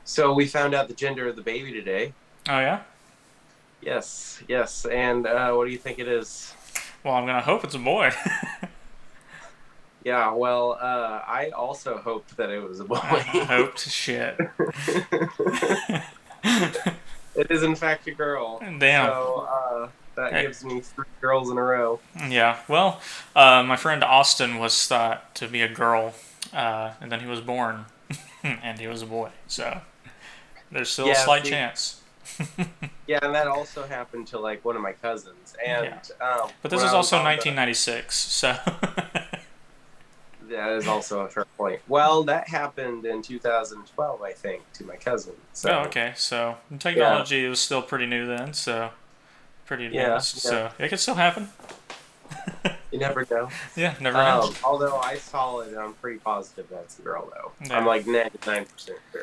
So we found out the gender of the baby today. Oh yeah? Yes, yes. And what do you think it is? Well, I'm gonna hope it's a boy. Yeah, well, I also hoped that it was a boy. I hoped shit. It is in fact a girl. Damn. So that Hey, gives me three girls in a row. yeah. Well, my friend Austin was thought to be a girl, and then he was born, and he was a boy. So there's still a Yeah, slight see, chance. yeah, and that also happened to like one of my cousins. And Yeah. But this when is I was also on the, 1996. So that is also a fair point. Well, that happened in 2012, I think, to my cousin. oh, So okay. So yeah, technology was still pretty new then. So pretty yeah, advanced. yeah. So it could still happen. You never know. Yeah. Never know. Although I saw it, and I'm pretty positive that's a girl, though. I'm Yeah. like 99% sure.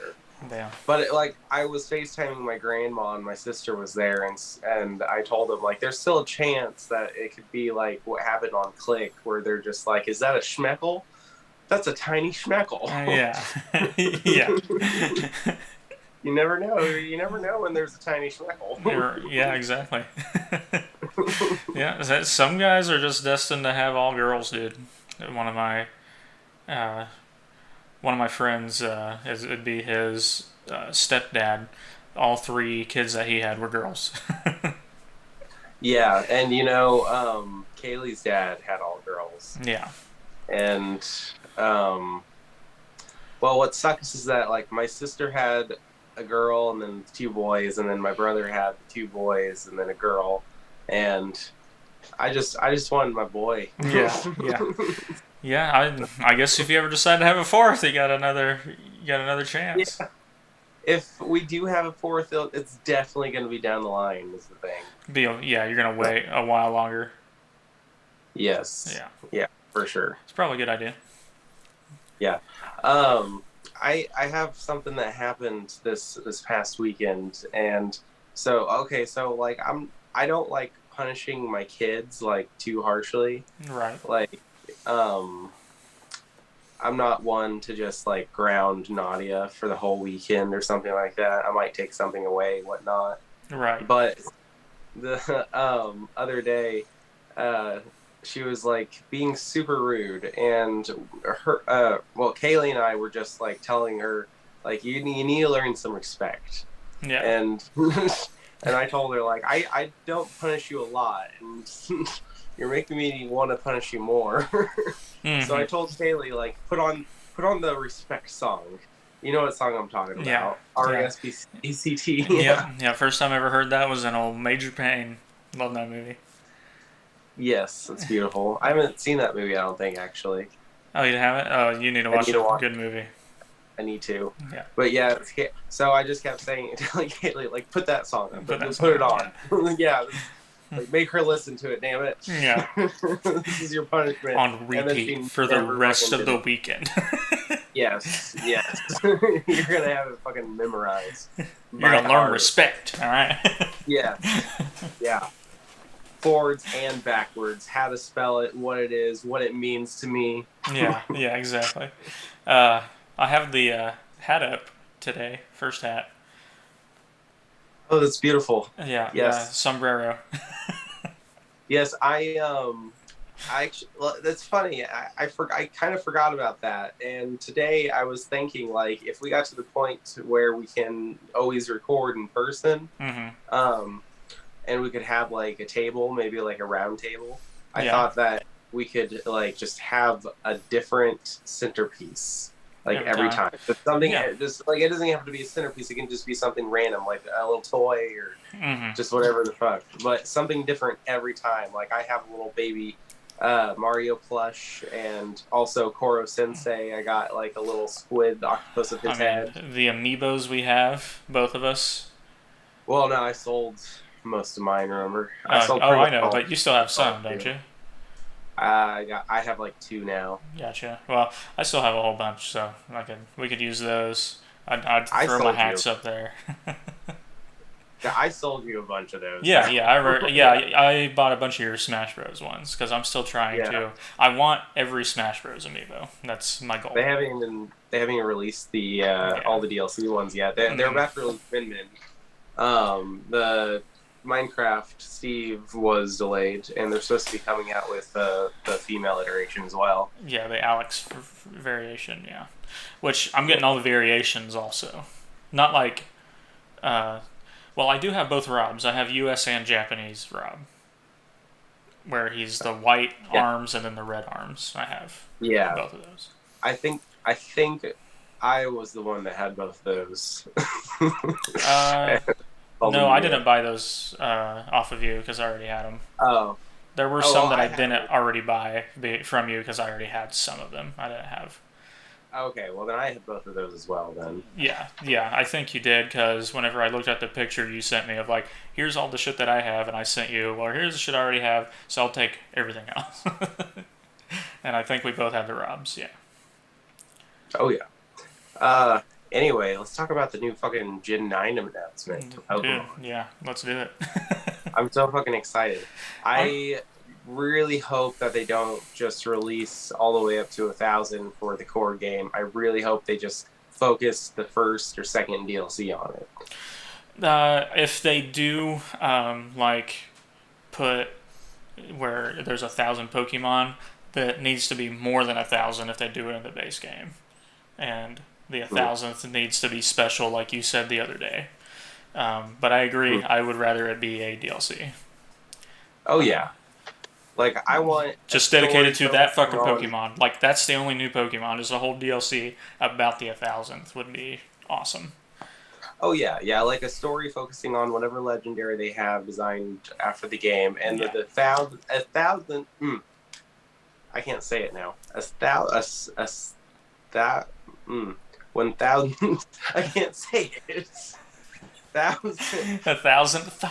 Damn. But like, I was FaceTiming my grandma, and my sister was there, and I told them like, there's still a chance that it could be like what happened on Click, where they're just like, "Is that a schmeckle? That's a tiny schmeckle." Yeah. Yeah. You never know. You never know when there's a tiny schmeckle. Yeah, exactly. Yeah, some guys are just destined to have all girls, dude. One of my uh, one of my friends, it'd be his stepdad. All three kids that he had were girls. Yeah, and Kaylee's dad had all girls, Yeah, and um, well, what sucks is that like my sister had a girl and then two boys, and then my brother had two boys and then a girl, and I just wanted my boy. yeah, yeah, yeah. I guess if you ever decide to have a fourth, you got another Yeah, chance. if we do have a fourth, it's definitely going to be down the line. Is the thing. Yeah, you're gonna But wait a while longer. yes, Yeah, yeah, for sure. it's probably a good idea. Yeah. Um, I have something that happened this past weekend, and so okay, so like I don't like punishing my kids like too harshly. Right, Like, um, I'm not one to just like ground Nadia for the whole weekend or something like that. I might take something away, whatnot. right. But the other day, uh, she was like being super rude, and Kaylee and I were just like telling her like you need to learn some respect, Yeah. and and I told her like I don't punish you a lot, and you're making me want to punish you more. So I Hmm. told Kaylee like put on the respect song. You know what song I'm talking Yeah. about? R E Yeah. S P E C T. Yep. Yeah. Yeah. First time I ever heard that was in old Major Pain. Love that movie. Yes, it's beautiful. I haven't seen that movie, I don't think, actually. Oh, you haven't? Oh, you need to I watch need to it. watch Good movie. I need to. Yeah. But yeah, so I just kept saying like, Haley, like put that song on, Put that put song it on. on. Yeah. Yeah, like make her listen to it, damn it. Yeah. This is your punishment. On And then repeat she for the never rest fucking of did the it. weekend. Yes, yes. You're gonna have it fucking memorized You're by gonna learn heart. respect. All right. Yes. Yeah. Forwards and backwards, how to spell it, what it is, what it means to me. Yeah. Yeah. Exactly. Uh, I have the hat up today. First hat. Oh, that's beautiful. Yeah. Yeah. Yes. Sombrero. Yes, I actually, well, that's funny. I kind of forgot about that. And today I was thinking, like, if we got to the point where we can always record in person, Hmm. um, and we could have like a table, maybe like a round table, I Yeah. thought that we could like just have a different centerpiece. Like Every every time. time, just something Yeah. just like it doesn't have to be a centerpiece. It can just be something random, like a little toy or Hmm. just whatever the fuck. But something different every time. Like I have a little baby Mario plush, and also Koro Sensei. I got like a little squid octopus of I his mean, head. the amiibos we have, both of us. Well, no, I sold most of mine. Remember, I sold Oh, pretty I much know, all but you still have of some, don't too. you? I have like two now. Gotcha. Well, I still have a whole bunch, so we could use those. I'd I throw my sold you. hats up there. Yeah, I sold you a bunch of those. Yeah, yeah, I bought a bunch of your Smash Bros. Ones because I'm still trying Yeah, to. I want every Smash Bros. Amiibo. That's my goal. they haven't even released the all Yeah. the DLC ones yet. They're Mm, about to release Min Min. The Minecraft Steve was delayed, and they're supposed to be coming out with the female iteration as well. yeah, the Alex variation. Yeah, which I'm Yeah. getting all the variations also. Not like. Uh, well, I do have both Robs. I have U.S. and Japanese Rob, where he's the white Yeah. arms and then the red arms. I have Yeah. both of those. I think I was the one that had both those. Uh, Called no, them I you. didn't buy those off of you because I already had them. Oh. There were Oh well, some that I I had didn't them. already buy from you because I already had some of them. I didn't have. Okay, well then I had both of those as well then. Yeah, yeah, I think you did because whenever I looked at the picture you sent me of like, here's all the shit that I have, and I sent you, well, here's the shit I already have, so I'll take everything else. And I think we both had the Robs, yeah. Oh yeah. Uh anyway, let's talk about the new fucking Gen 9 announcement for Dude, Pokemon. yeah, let's do it. I'm so fucking excited. I'm, I really hope that they don't just release all the way up to 1,000 for the core game. I really hope they just focus the first or second DLC on it. if they do, like, put where there's 1,000 Pokemon, that needs to be more than 1,000 if they do it in the base game. And the Mm, 1,000th needs to be special, like you said the other day. But I agree. mm. I would rather it be a DLC, Oh yeah. Like I want a just story dedicated to that focusing fucking on. Pokemon. Like that's the only new Pokemon. Is a whole DLC about the 1,000th would be awesome. Oh yeah, yeah, like a story focusing on whatever legendary they have designed after the game, and Yeah, a thousand. I can't say it now. That. Mm, 1,000. I can't say it. Thousand. 1,000th.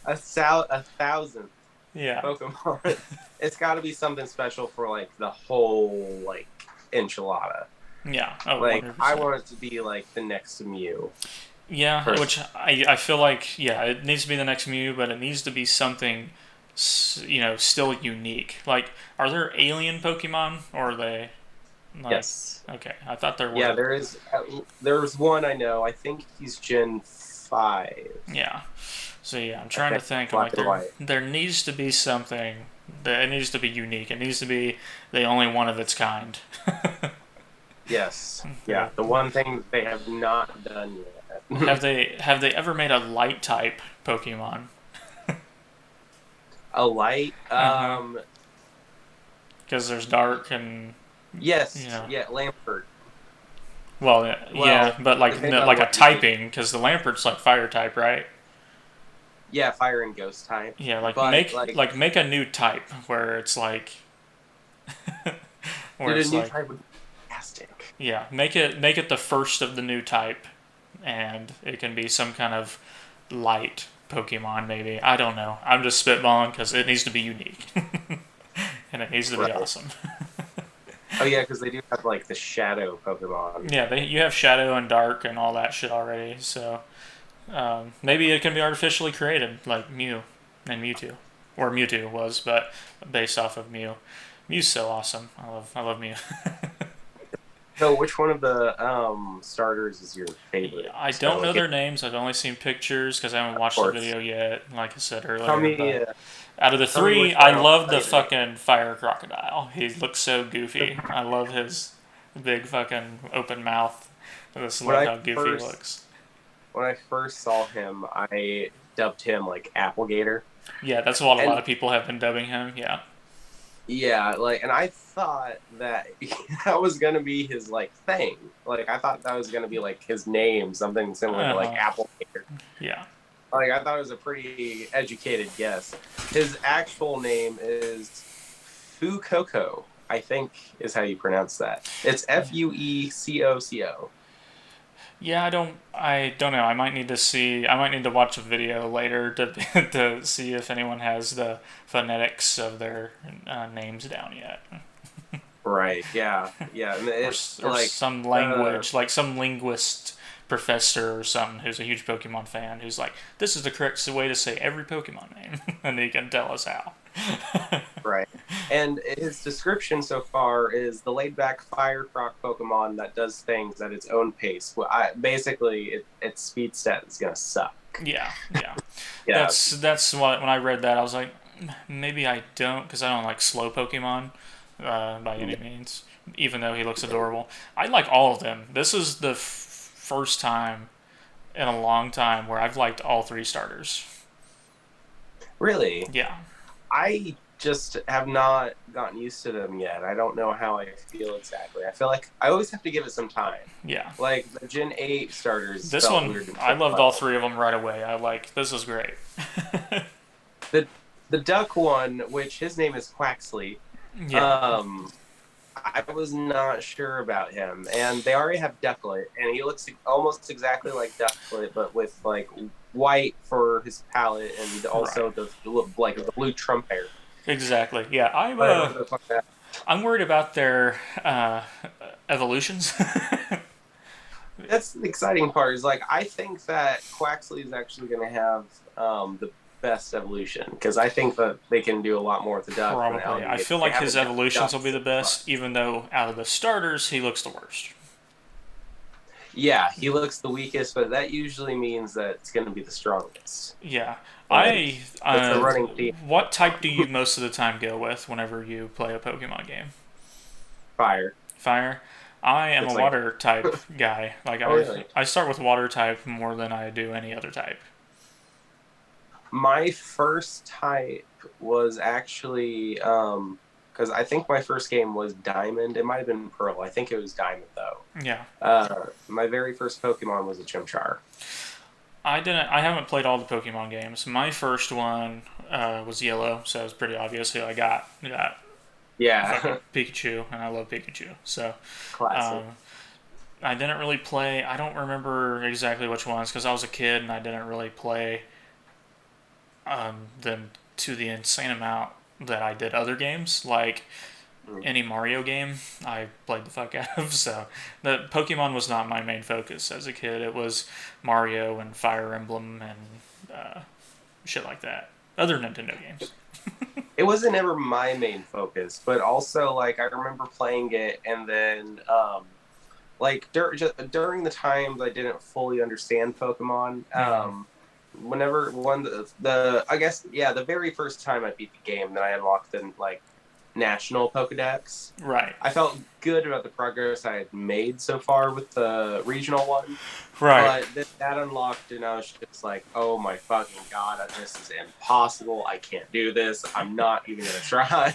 A thousandth Yeah, Pokemon. It's got to be something special for like the whole like enchilada. yeah. Oh, Like I 100%. want it to be like the next Mew. Yeah, Person. which I feel like yeah, it needs to be the next Mew, but it needs to be something, still unique. Like, are there alien Pokemon or are they like? Yes. Okay, I thought there Yeah, were. there is. There's one I know. I think he's Gen 5. Yeah. So yeah, I'm I trying to think think. I'm black like and white. there needs to be something that it needs to be unique. It needs to be the only one of its kind. Yes. Yeah. Yeah. The one thing they have not done yet. Have they ever made a light type Pokemon? A light. Uh huh. Because there's dark and you Yes. know. Yeah. Lampert. Well, Well, yeah, but like depending on like a what you mean. typing because the Lampert's like fire type, right? Yeah, fire and ghost type. Yeah, like But make a new type where it's like where dude, a it's new like type would be fantastic. yeah, make it the first of the new type, and it can be some kind of light Pokemon maybe. I don't know. I'm just spitballing because it needs to be unique and it needs to be Right. awesome. Oh yeah, because they do have like the shadow Pokemon. Yeah, you have Shadow and Dark and all that shit already, so maybe it can be artificially created like Mew and Mewtwo, or Mewtwo was, but based off of Mew. Mew's so awesome. I love Mew. So, which one of the starters is your favorite? I So, don't know like, their names. I've only seen pictures because I haven't of watched the course, video yet. Like I said tell earlier, me, but out of the tell me three, which I one I'll love the play today. fucking fire crocodile. He looks so goofy. I love his big fucking open mouth. I just When love I how goofy he first looks. when I first saw him, I dubbed him like Applegator, Yeah, that's what a lot and of people have been dubbing him. Yeah. yeah, like, and I thought that that was gonna be his like thing. Like, I thought that was gonna be like his name, something similar to Uh like huh. Applegator. Yeah. Like, I thought it was a pretty educated guess. His actual name is Fuecoco, I think is how you pronounce that. It's Fuecoco. Yeah, I don't know. I might need to watch a video later to to see if anyone has the phonetics of their names down yet, Right. Yeah. Yeah. And or it's or like some uh language, like some linguist professor or something who's a huge Pokemon fan who's like, this is the correct way to say every Pokemon name, and he can tell us how. Right. And his description so far is the laid back fire croc Pokemon that does things at its own pace. Well, basically, its speed stat is going to suck. Yeah, yeah. Yeah. That's what when I read that I was like, maybe I don't because I don't like slow Pokemon by any means. Even though he looks adorable, I like all of them. This is the first time in a long time where I've liked all three starters. Really? Yeah, I just have not gotten used to them yet. I don't know how I feel exactly. I feel like I always have to give it some time. yeah. Like the Gen 8 starters This felt one, weird to I play loved all well. three of them right away. I like this is great. The the duck one, which his name is Quaxley, Yeah, um, I was not sure about him. And they already have Ducklet, and he looks almost exactly like Ducklet, but with like white for his palette and right. also the like the blue Trump hair. Exactly. Yeah, Whatever the fuck that. I'm worried about their evolutions. That's the exciting part. Is like I think that Quaxley is actually going to have the best evolution because I think that they can do a lot more with the duck now. Probably. I feel They like his haven't done evolutions will be ducks the so far. best, even though out of the starters, he looks the worst. Yeah, he looks the weakest, but that usually means that it's going to be the strongest. Yeah. Like I. that's a running theme. What type do you most of the time go with whenever you play a Pokemon game? Fire. Fire? I am a It's like, water type guy. Like, oh really? I start with water type more than I do any other type. My first type was actually because I think my first game was Diamond. It might have been Pearl. I think it was Diamond though. Yeah. My very first Pokemon was a Chimchar. I haven't played all the Pokemon games. My first one was Yellow, so it was pretty obvious who I got. I got Yeah, fucking Pikachu, and I love Pikachu. So classic. um, I didn't really play. I don't remember exactly which ones because I was a kid and I didn't really play them to the insane amount that I did other games. Like Mm. any Mario game, I played the fuck out of. So the Pokemon was not my main focus as a kid. It was Mario and Fire Emblem and shit like that. Other Nintendo games. It wasn't ever my main focus, but also like I remember playing it, and then like during the times I didn't fully understand Pokemon. Mm-hmm. Whenever one the I guess yeah the very first time I beat the game, then I unlocked the like national Pokedex. Right. I felt good about the progress I had made so far with the regional one, Right. but then that unlocked, and I was just like, "Oh my fucking god, this is impossible! I can't do this. I'm not even gonna try."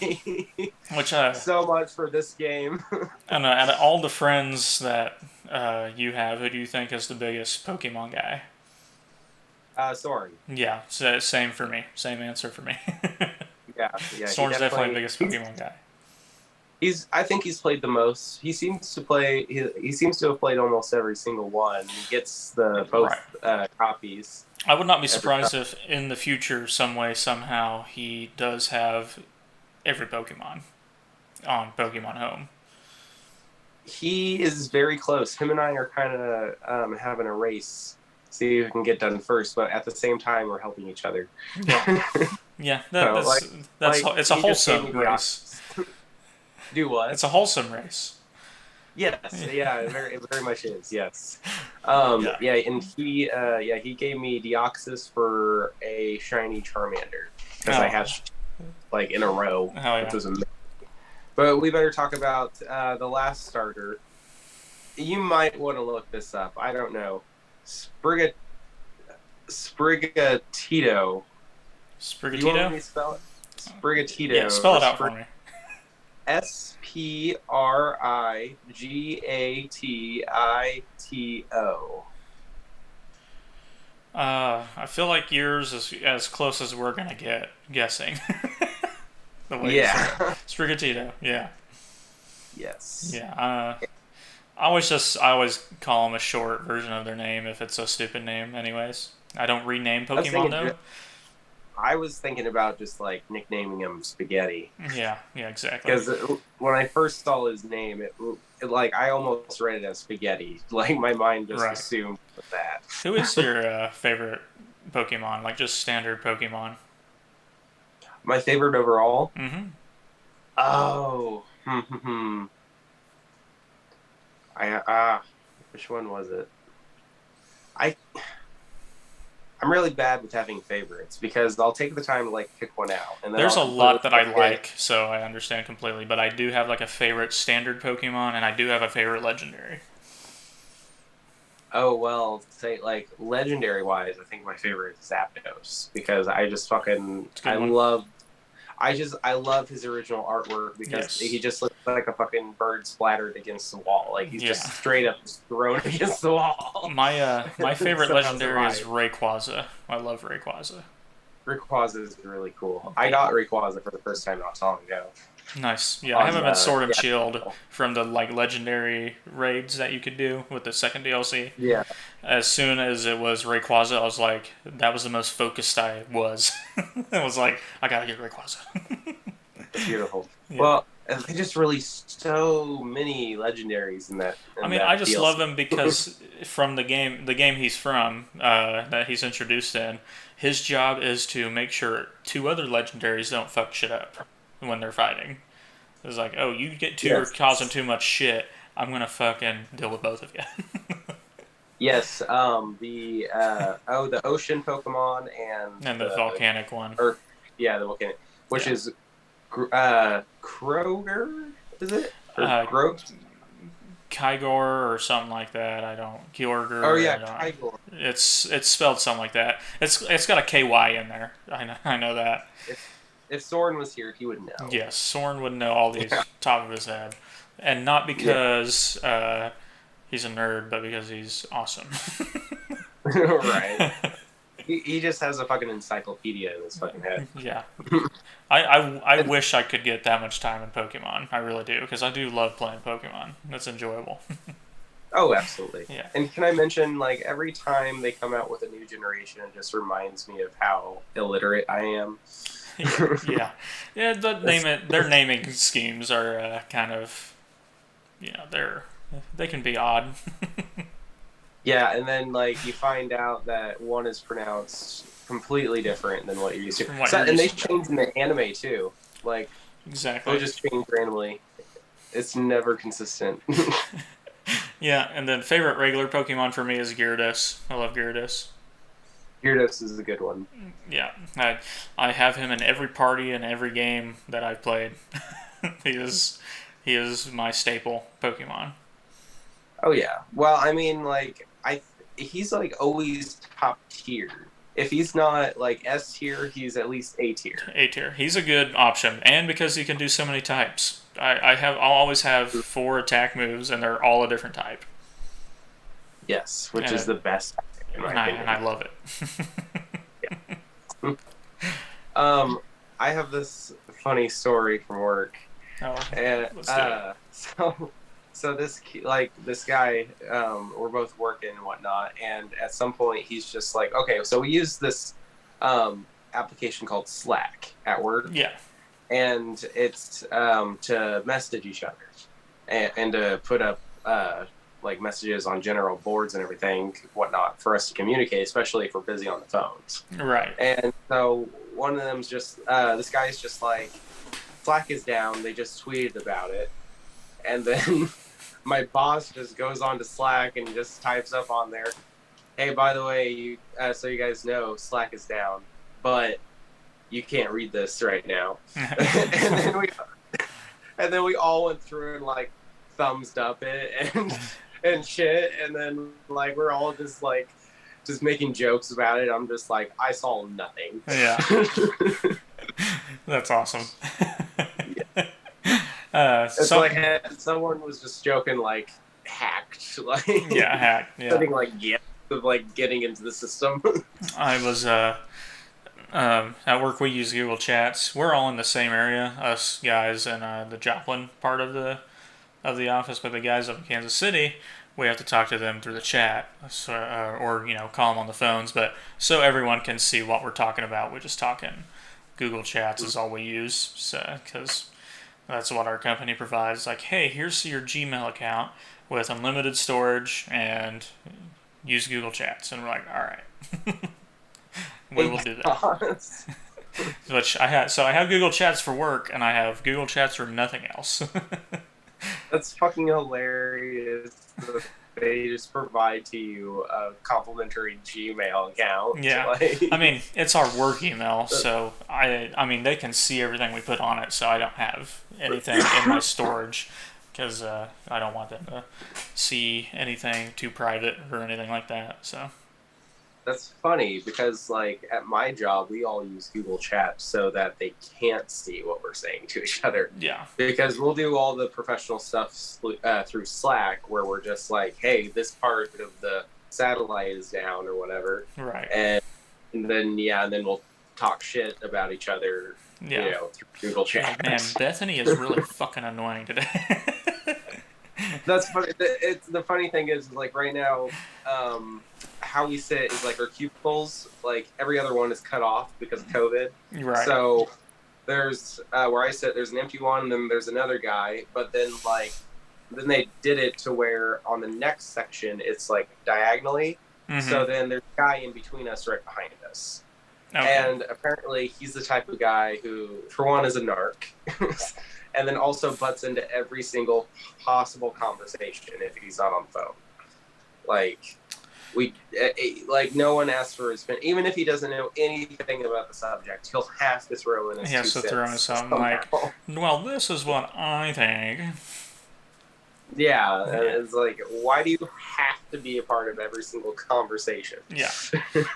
Which So much for this game. and out of all the friends that you have, who do you think is the biggest Pokemon guy? Soren. Yeah, so same for me. Same answer for me. Yeah, yeah. He Soren's definitely the definitely. biggest Pokemon guy. He's. I think he's played the most. He seems to play. He seems to have played almost every single one. He gets the both Right. copies I would not be every time. surprised if in the future, some way, somehow, he does have every Pokemon on Pokemon Home. He is very close. Him and I are kind of having a race, see who can get done first. But at the same time, we're helping each other. Yeah, yeah. So That's like it's a he just gave me wholesome the race. options. Do what? It's a wholesome race. Yes, yeah, it very much is. Yes, Yeah. yeah, and he gave me Deoxys for a shiny Charmander because I Oh, hatched like in a row, hell which yeah. was amazing. But we better talk about the last starter. You might want to look this up. I don't know. Spriga Sprigatito. Do you want me Sprigatito? to spell it? Sprigatito Yeah, spell or it out for me. Sprigatito. I feel like yours is as close as we're gonna get guessing. The way you said it. Yeah. Sprigatito. Yeah. Yes. Yeah. I always call them a short version of their name if it's a stupid name. Anyways, I don't rename I was Pokemon thinking. though. I was thinking about just like nicknaming him Spaghetti Yeah. Yeah. Exactly. because when I first saw his name, like I almost read it as spaghetti. Like my mind just Right. assumed that. Who is your favorite Pokemon? Like just standard Pokemon? My favorite overall. Mm-hmm. Oh, I which one was it? I I'm really bad with having favorites because I'll take the time to like pick one out and then There's I'll a completely lot that I forget. like, so I understand completely. But I do have like a favorite standard Pokemon, and I do have a favorite legendary. Oh well, say like legendary wise, I think my favorite is Zapdos because I just fucking It's a good one. I love his original artwork because he Yes. just looks like a fucking bird splattered against the wall. Like he's Yeah. just straight up just thrown against the wall My and favorite somehow legendary is survive. Rayquaza. I love Rayquaza. Rayquaza is really cool. I Yeah. got Rayquaza for the first time not so long ago Nice. Yeah, I have on him in Sword and yeah Shield from the like legendary raids that you could do with the second DLC. yeah As soon as it was Rayquaza, I was like, that was the most focused I was. I was like, I gotta get Rayquaza. beautiful. Yeah. Well, they just released so many legendaries I in mean, I that just DLC. love him because from the game he's from, that he's introduced in, his job is to make sure two other legendaries don't fuck shit up when they're fighting. It's like, oh, you get two are causing Yes. too much shit. I'm gonna fucking deal with both of you. Yes, the ocean Pokemon and And the the volcanic one. Earth, yeah, the volcanic, which Yeah. is Kroger, is it or Uh, Gross? Kygor or something like that. I don't Oh Kyorger. yeah, I don't. Kyogre. It's spelled something like that. It's got a KY in there. I know that. If if Soren was here, he would know. Yes, Soren would know all Yeah, these top of his head, and not yeah, because he's a nerd, but because he's awesome. right. He just has a fucking encyclopedia in his fucking head. Yeah, I wish I could get that much time in Pokemon. I really do because I do love playing Pokemon. It's enjoyable. Oh, absolutely. Yeah. And can I mention, like, every time they come out with a new generation, it just reminds me of how illiterate I am. Yeah, yeah. It's, Their naming schemes are kind of, they can be odd. yeah, and then, like, you find out that one is pronounced completely different than what you're used to. From what So, you're and they used to. change in the anime, too. Like, they'll Exactly. just change randomly. It's never consistent. Yeah, and then favorite regular Pokemon for me is Gyarados. I love Gyarados. Gyarados is a good one. Yeah, I have him in every party and every game that I've played. he is he is my staple Pokemon. Oh, yeah. Well, I mean, like, he's, like, always top tier. If he's not, like, S tier, he's at least A tier. A tier. He's a good option, and because he can do so many types. I'll always have four attack moves, and they're all a different type, Yes, which and is it, the best in my and I opinion. love it. Yeah. um, I have this funny story from work, Oh, and let's do it. so this guy, we're both working and whatnot, and at some point he's just like, okay, so we use this application called Slack at work, Yeah, and it's to message each other and to put up like messages on general boards and everything, whatnot, for us to communicate, especially if we're busy on the phones. right. And so one of them's just this guy's just like, Slack is down. They just tweeted about it, and then my boss just goes on to Slack and just types up on there, "Hey, by the way, so you guys know, Slack is down, but you can't read this right now." and then we all went through and like thumbs up it and shit, and then like we're all just making jokes about it. I'm just like, I saw nothing. Yeah, that's awesome. Yeah. It's Some like someone was just joking like hacked, like Yeah, hack. Yeah, setting like gifts of like getting into the system. I was at work. We use Google Chats. We're all in the same area, us guys in the Joplin part of the office, but the guys up in Kansas City, we have to talk to them through the chat, so, or call them on the phones. But so everyone can see what we're talking about, we just talk in Google Chats is all we use, so because That's what our company provides. Like, hey, here's your Gmail account with unlimited storage and use Google Chats. And we're like, all right, we will Thank do that. God. Which I have. So I have Google Chats for work, and I have Google Chats for nothing else. That's fucking hilarious. They just provide to you a complimentary Gmail account. Yeah, I Like, mean it's our work email, so I mean they can see everything we put on it, so I don't have anything in my storage because I don't want them to see anything too private or anything like that. So that's funny because, like, at my job, we all use Google Chat so that they can't see what we're saying to each other. yeah, Because we'll do all the professional stuff through Slack, where we're just like, "Hey, this part of the satellite is down" or whatever, right, and then we'll talk shit about each other, yeah. through Google You're Chat. like, man, Bethany is really fucking annoying today. That's funny. It's the funny thing is, like, right now, how we sit is like our cubicles, like every other one is cut off because of COVID. Right. So there's where I sit, there's an empty one, and then there's another guy. But then, like, then they did it to where on the next section it's like diagonally. Mm-hmm. So then there's a guy in between us, right behind us. Okay. And apparently he's the type of guy who, for one, is a narc, and then also butts into every single possible conversation if he's not on the phone. Like, like, no one asks for his opinion. Even if he doesn't know anything about the subject, he'll have to throw in his He has two to throw in cents something somehow. like, well, this is what I think. Yeah, and Yeah. it's like, why do you have to be a part of every single conversation? Yeah.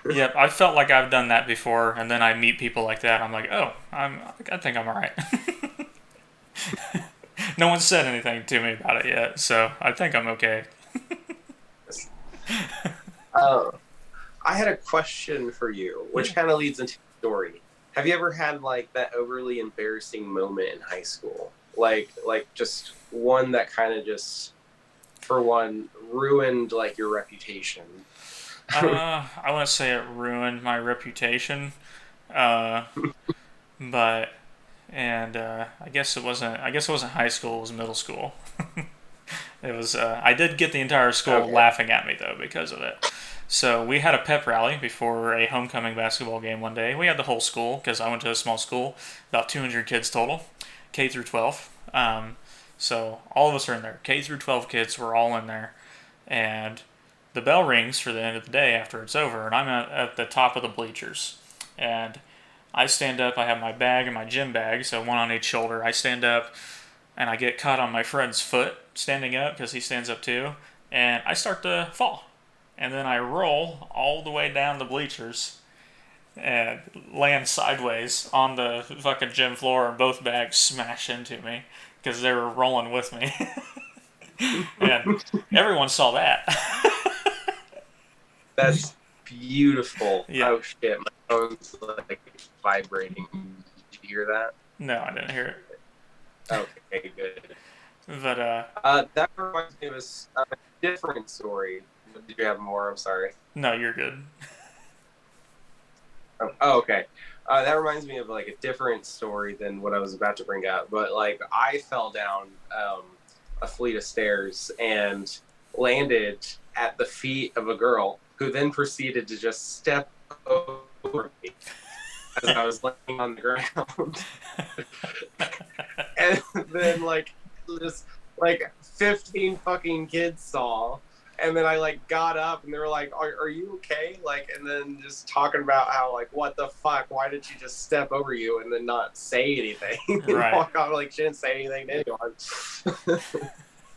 Yep. I felt like I've done that before, and then I meet people like that. I'm like, oh, I think I'm alright. No one said anything to me about it yet, so I think I'm okay. uh, I had a question for you, Yeah. which kind of leads into the story. Have you ever had, like, that overly embarrassing moment in high school? Like just one that kind of just, for one, ruined, like, your reputation. I want to say it ruined my reputation, uh, but I guess it wasn't. I guess it wasn't high school. It was middle school. It was. I did get the entire school Okay. laughing at me though because of it. So we had a pep rally before a homecoming basketball game one day. We had the whole school because I went to a small school, about 200 kids total, K through 12. So all of us are in there. K through 12 kids were all in there, and the bell rings for the end of the day after it's over, and I'm at the top of the bleachers, and I stand up. I have my bag and my gym bag, so one on each shoulder. I stand up, and I get caught on my friend's foot standing up because he stands up too, and I start to fall, and then I roll all the way down the bleachers and land sideways on the fucking gym floor, and both bags smash into me because they were rolling with me, and everyone saw that. That's beautiful. Yeah. Oh shit, my phone's like vibrating. Did you hear that? No, I didn't hear it. Okay, good. But That reminds me of a different story. Did you have more? I'm sorry. no, you're good. Oh, okay. That reminds me of, like, a different story than what I was about to bring up. But, like, I fell down a fleet of stairs and landed at the feet of a girl who then proceeded to just step over me as I was laying on the ground. And then, like, this, like, 15 fucking kids saw. And then I, like, got up and they were like, are you okay? Like, and then just talking about how, like, what the fuck? Why did she just step over you and then not say anything? And Right. walk off, like, she didn't say anything to anyone.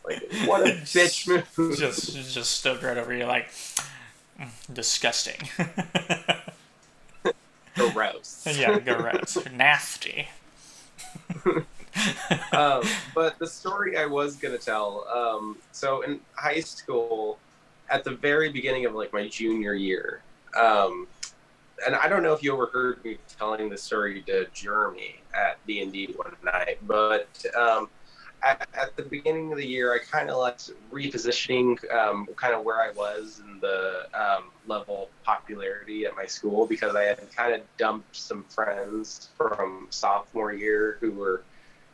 Like, what a bitch move. Just stood right over you like disgusting. Gross. Yeah, gross, nasty. But the story I was gonna tell. So in high school, at the very beginning of, like, my junior year, and I don't know if you overheard me telling the story to Jeremy at D&D one night, but at the beginning of the year, I kind of like repositioning kind of where I was in the level of popularity at my school, because I had kind of dumped some friends from sophomore year who were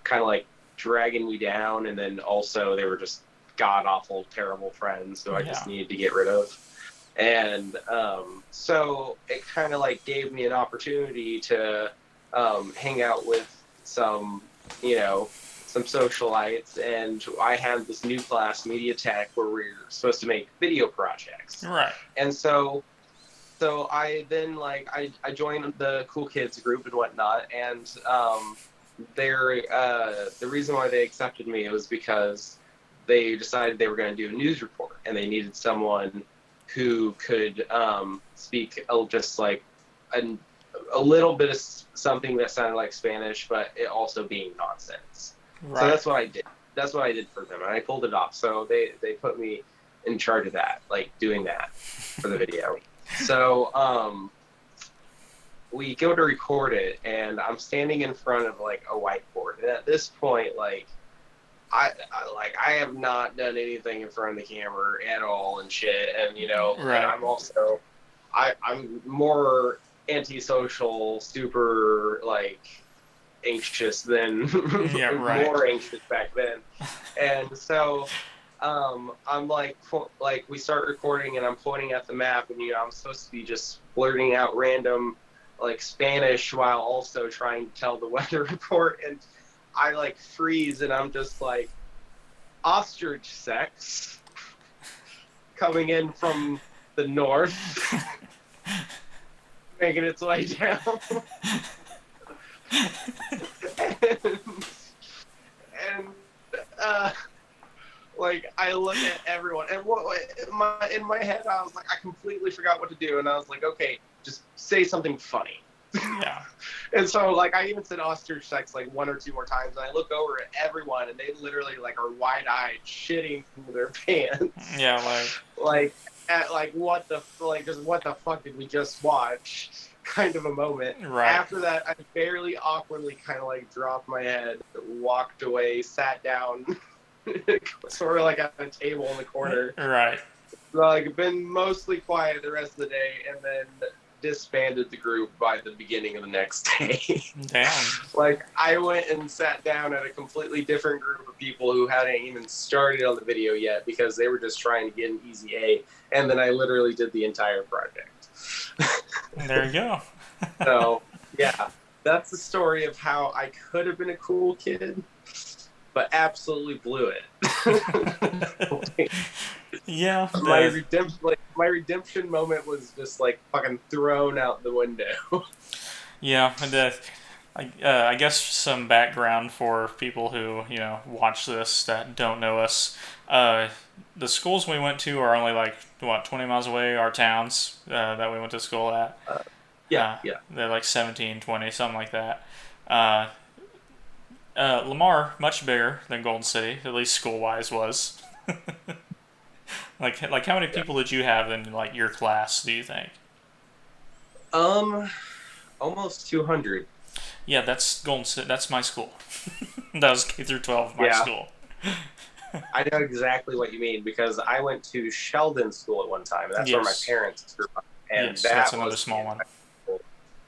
kind of like dragging me down, and then also they were just god awful, terrible friends who I just Yeah. needed to get rid of. And so it kind of like gave me an opportunity to hang out with some, you know, some socialites. And I had this new class, media tech, where we are supposed to make video projects. Right. And so I then I joined the cool kids group and whatnot. And the reason why they accepted me was because they decided they were going to do a news report, and they needed someone who could speak just like a little bit of something that sounded like Spanish, but it also being nonsense. Right. So that's what I did. That's what I did for them, and I pulled it off. So they put me in charge of that, like doing that for the video. So we go to record it, and I'm standing in front of like a whiteboard, and at this point, like I have not done anything in front of the camera at all and shit, and you know, Right. and I'm also I'm more antisocial, super like anxious than Yeah, right. more anxious back then, and so I'm like we start recording, and I'm pointing at the map, and you know I'm supposed to be just blurting out random like Spanish while also trying to tell the weather report, and I like freeze, and I'm just like, ostrich sex coming in from the north, making its way down. and like I look at everyone, and in my head I was like, I completely forgot what to do, and I was like, okay, just say something funny. Yeah. And so, like, I even said ostrich sex like one or two more times, and I look over at everyone, and they literally like are wide-eyed, shitting through their pants. Yeah, like at like what the fuck did we just watch? Kind of a moment. Right. After that, I barely awkwardly kind of like dropped my head, walked away, sat down, sort of like at a table in the corner. Right. Like, been mostly quiet the rest of the day, and then disbanded the group by the beginning of the next day. Damn. Like, I went and sat down at a completely different group of people who hadn't even started on the video yet because they were just trying to get an easy A, and then I literally did the entire project. There you go. So, yeah, that's the story of how I could have been a cool kid, but absolutely blew it. Yeah. My redemption moment was just like fucking thrown out the window. Yeah. I guess some background for people who watch this that don't know us. The schools we went to are only like 20 miles away. Our towns that we went to school at. Yeah. They're like 17, 20, something like that. Lamar, much bigger than Golden City, at least school wise was. Like how many people did you have in like your class, do you think? Almost 200. Yeah, that's Golden City. That's my school. That was K through 12, my school. I know exactly what you mean because I went to Sheldon School at one time. And that's where my parents grew up, and yes, that's another small one.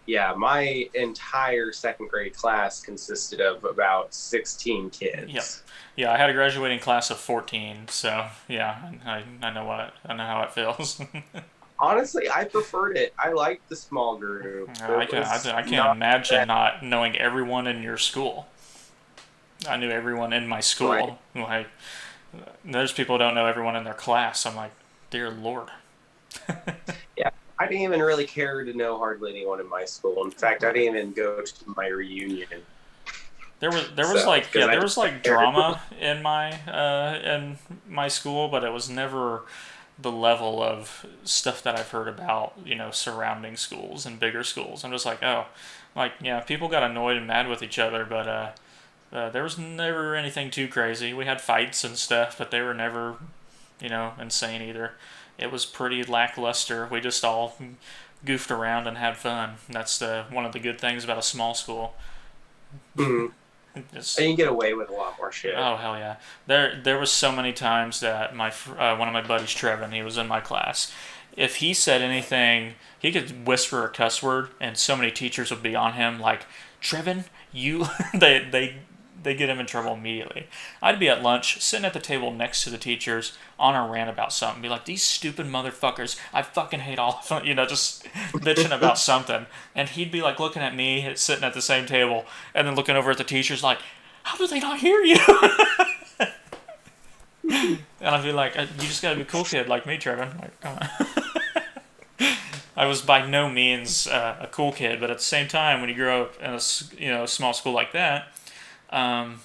Yeah, my entire second grade class consisted of about 16 kids. Yep. Yeah, I had a graduating class of 14, so yeah, I know how it feels. Honestly, I preferred it. I liked the small group. I can't imagine not knowing everyone in your school. I knew everyone in my school. Right. Like, there's people who don't know everyone in their class. I'm like, dear Lord. Yeah, I didn't even really care to know hardly anyone in my school. In fact, I didn't even go to my reunion. There was drama in my school, but it was never the level of stuff that I've heard about, surrounding schools and bigger schools. I'm just like, oh, like, yeah, people got annoyed and mad with each other, but there was never anything too crazy. We had fights and stuff, but they were never, insane either. It was pretty lackluster. We just all goofed around and had fun. That's one of the good things about a small school. Mm-hmm. And you get away with a lot more shit. Oh hell yeah! There was so many times that one of my buddies, Trevin, he was in my class. If he said anything, he could whisper a cuss word, and so many teachers would be on him like, Trevin, you they they get him in trouble immediately. I'd be at lunch, sitting at the table next to the teachers, on a rant about something, be like, these stupid motherfuckers, I fucking hate all of them, just bitching about something. And he'd be like looking at me, sitting at the same table, and then looking over at the teachers like, how do they not hear you? And I'd be like, you just gotta be a cool kid like me, Trevin. Like, come on. I was by no means a cool kid, but at the same time, when you grow up in a small school like that, um,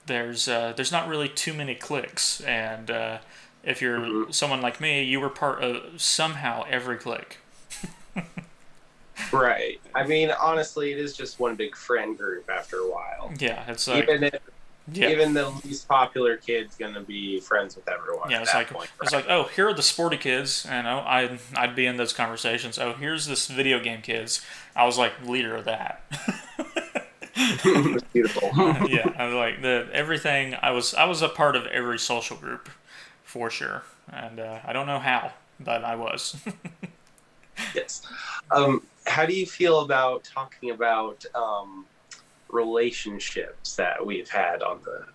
there's not really too many cliques, and if you're someone like me, you were part of somehow every clique. Right. I mean, honestly, it is just one big friend group after a while. Yeah, it's like Even the least popular kid's gonna be friends with everyone. Yeah, at that point, it's like, oh, here are the sporty kids, and I'd be in those conversations. Oh, here's this video game kids. I was like leader of that. Beautiful. Yeah, I was like everything. I was a part of every social group, for sure, and I don't know how, but I was. Yes. How do you feel about talking about relationships that we've had on the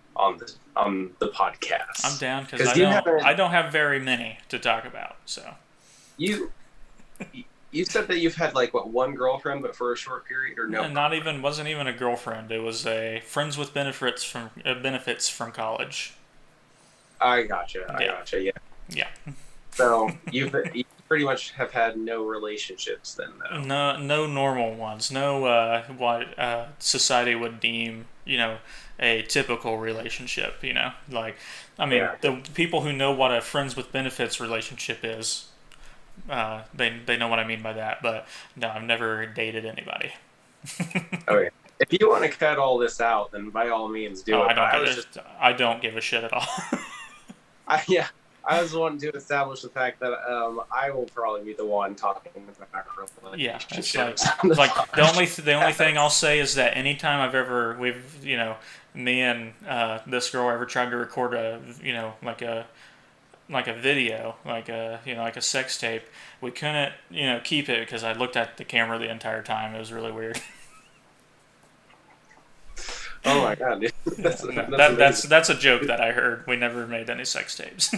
podcast? I'm down because I don't have very many to talk about. So you said that you've had like one girlfriend, but for a short period, or no? Wasn't even a girlfriend. It was a friends with benefits from college. I gotcha. Yeah. Yeah. So you pretty much have had no relationships then, though. No normal ones. No what society would deem a typical relationship. Like I mean the people who know what a friends with benefits relationship is, they know what I mean by that. But no, I've never dated anybody. Okay. If you want to cut all this out, then by all means do it. I don't give a shit at all. I was wanting to establish the fact that I will probably be the one talking about relationships. Yeah, it's like the only thing I'll say is that anytime me and this girl ever tried to record like a video, like a sex tape, we couldn't keep it because I looked at the camera the entire time. It was really weird. Oh my god, dude. That's a joke that I heard. We never made any sex tapes.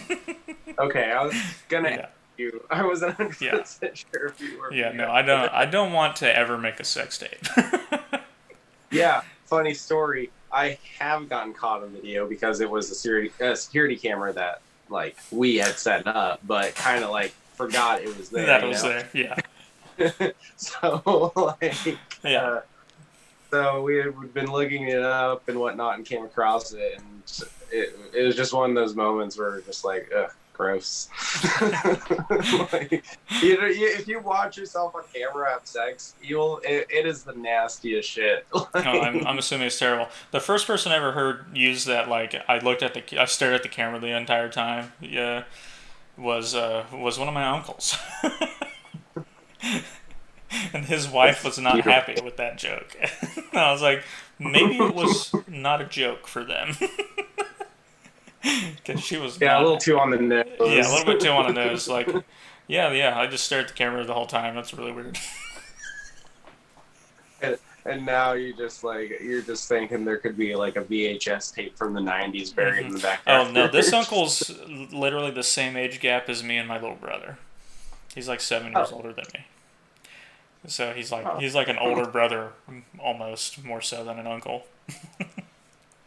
Okay, I was gonna ask you. I wasn't 100% sure if you were. Yeah, no, I don't want to ever make a sex tape. Yeah, funny story. I have gotten caught on video because it was a security camera that like we had set up, but kind of like forgot it was there. That was there, yeah. So so we had been looking it up and whatnot and came across it, and it was just one of those moments where it's just like, ugh, gross. Like, if you watch yourself on camera have sex, it is the nastiest shit. Like, no, I'm assuming it's terrible. The first person I ever heard use that, like, I stared at the camera the entire time. Yeah, was one of my uncles. And his wife was not happy with that joke. And I was like, maybe it was not a joke for them. Because she was a little too on the nose. Yeah, a little bit too on the nose. Like, yeah, I just stare at the camera the whole time. That's really weird. And now you're just thinking there could be like a VHS tape from the 90s buried in the background. Oh no, this uncle's literally the same age gap as me and my little brother. He's like 7 years older than me. So he's like an older brother, almost more so than an uncle.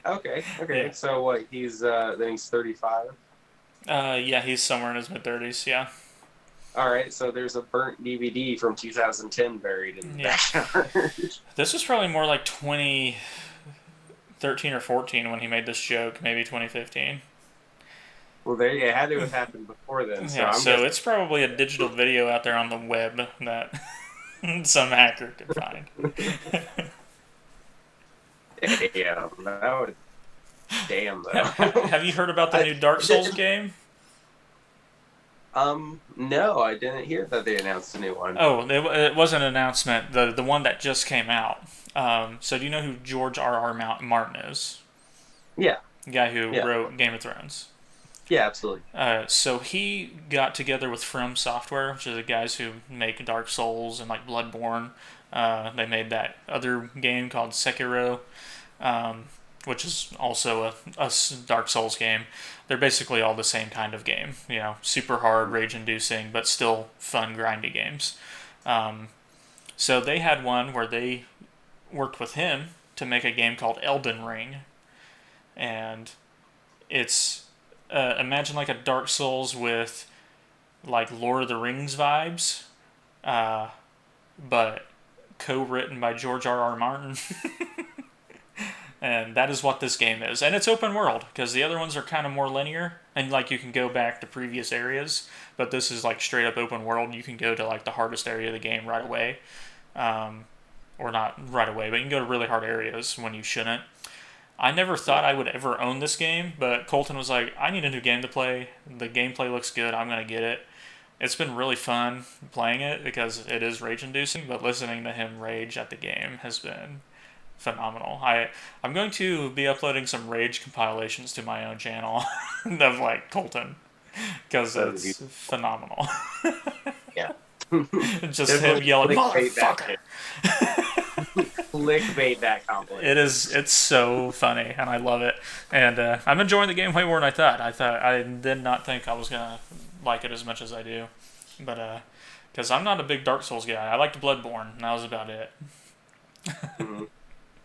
Okay. Yeah. So what? He's 35. Yeah, he's somewhere in his mid-30s. Yeah. All right. So there's a burnt DVD from 2010 buried in the backyard. This was probably more like 2013 or 14 when he made this joke. Maybe 2015. Well, it had to have happened before then. So it's probably a digital video out there on the web that some hacker could find. Damn, though. Have you heard about the new Dark Souls game? No, I didn't hear that they announced a new one. Oh, it was an announcement. The one that just came out. So do you know who George R.R. Martin is? Yeah. The guy who wrote Game of Thrones. Yeah, absolutely. So he got together with From Software, which is the guys who make Dark Souls and like Bloodborne. They made that other game called Sekiro. which is also a Dark Souls game. They're basically all the same kind of game. You know, super hard, rage-inducing, but still fun, grindy games. Um, so they had one where they worked with him to make a game called Elden Ring, and it's imagine like a Dark Souls with like Lord of the Rings vibes, uh, but co-written by George R. R. Martin. And that is what this game is. And it's open world because the other ones are kind of more linear and like you can go back to previous areas, but this is like straight up open world. You can go to like the hardest area of the game right away, um, or not right away, but you can go to really hard areas when you shouldn't. I never thought I would ever own this game, but Colton was like, "I need a new game to play. The gameplay looks good. I'm gonna get it." It's been really fun playing it because it is rage inducing, but listening to him rage at the game has been phenomenal. I'm going to be uploading some rage compilations to my own channel of like Colton because it's phenomenal. Yeah. Just him yelling clickbait motherfucker. Clickbait that compliment. It's so funny and I love it. And I'm enjoying the game way more than I thought. I did not think I was gonna like it as much as I do. But because I'm not a big Dark Souls guy. I liked Bloodborne and that was about it. Mm-hmm.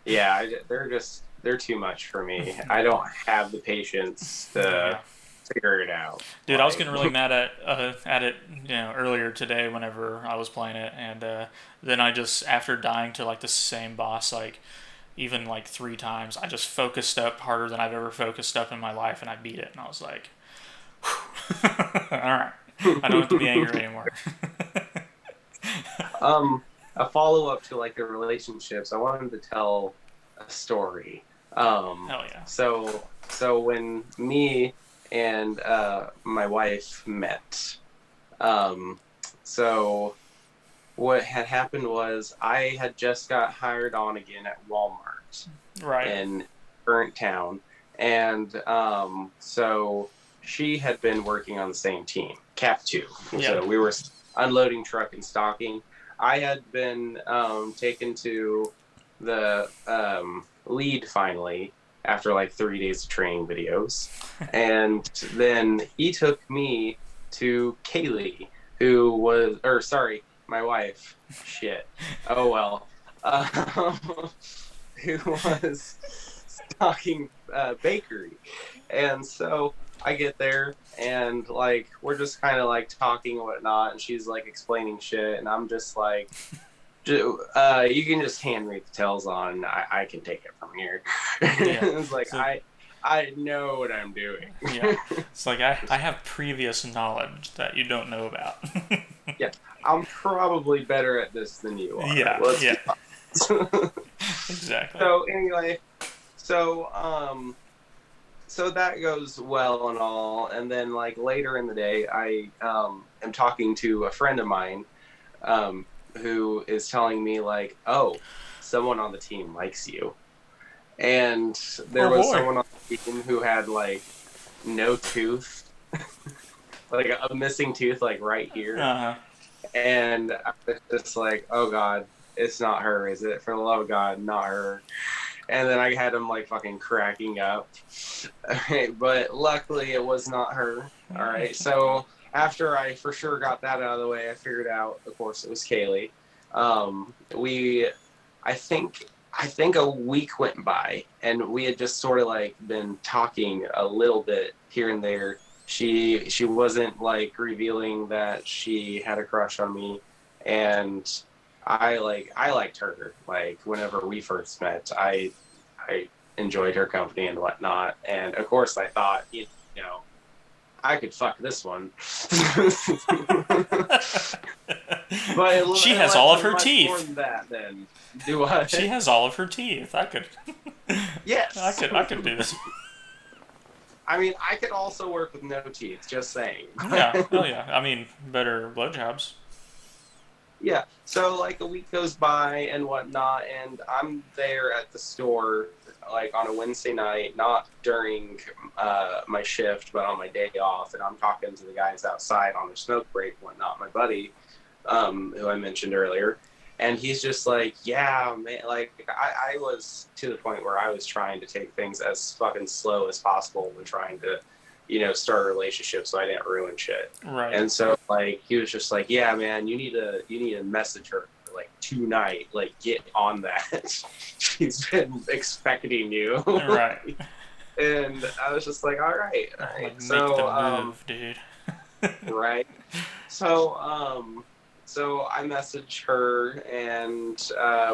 Yeah, they're too much for me. I don't have the patience to figure it out. Dude, I was getting really mad at it, earlier today whenever I was playing it, and then I just after dying to like the same boss like even like 3 times, I just focused up harder than I've ever focused up in my life, and I beat it, and I was like, all right, I don't have to be angry anymore. A follow up to like the relationships, I wanted to tell a story. Hell yeah. So when me and my wife met, so what had happened was I had just got hired on again at Walmart, right, in current town, and so she had been working on the same team, Cap 2. Yeah. So we were unloading truck and stocking. I had been taken to the lead finally after like 3 days of training videos. And then he took me to Kaylee, my wife. Shit. Oh well. Who was stocking bakery. And so I get there and like we're just kind of like talking and whatnot, and she's like explaining shit, and I'm just like, you can just hand me the tells on. I can take it from here. Yeah. It's like I know what I'm doing. Yeah, it's like I have previous knowledge that you don't know about. Yeah, I'm probably better at this than you are. Yeah, exactly. So anyway, so that goes well and all, and then like later in the day, I am talking to a friend of mine, who is telling me like, oh, someone on the team likes you, and there was someone on the team who had like no tooth, like a missing tooth, like right here, and I was just like, oh god, it's not her, is it? For the love of God, not her. And then I had him like fucking cracking up. But luckily it was not her. All right. So after I for sure got that out of the way, I figured out, of course, it was Kaylee. I think a week went by and we had just sort of like been talking a little bit here and there. She wasn't like revealing that she had a crush on me, and I liked her. Like whenever we first met, I enjoyed her company and whatnot, and of course I thought, I could fuck this one. But she has all of her teeth. More than that, then. Do I? She has all of her teeth. I could. Yes. I could do this. I mean, I could also work with no teeth. Just saying. Yeah. Oh yeah. I mean, better blowjobs. Yeah, so like a week goes by and whatnot, and I'm there at the store like on a Wednesday night, not during my shift, but on my day off, and I'm talking to the guys outside on their smoke break and whatnot, my buddy, who I mentioned earlier, And he's just like, yeah, man. Like, I was to the point where I was trying to take things as fucking slow as possible when trying to, start a relationship so I didn't ruin shit. Right. And so, like, he was just like, yeah, man, you need to message her like tonight. Like, get on that. She's been expecting you. Right. And I was just like, all right. Like, make So, the move, dude. right. So, so I message her, and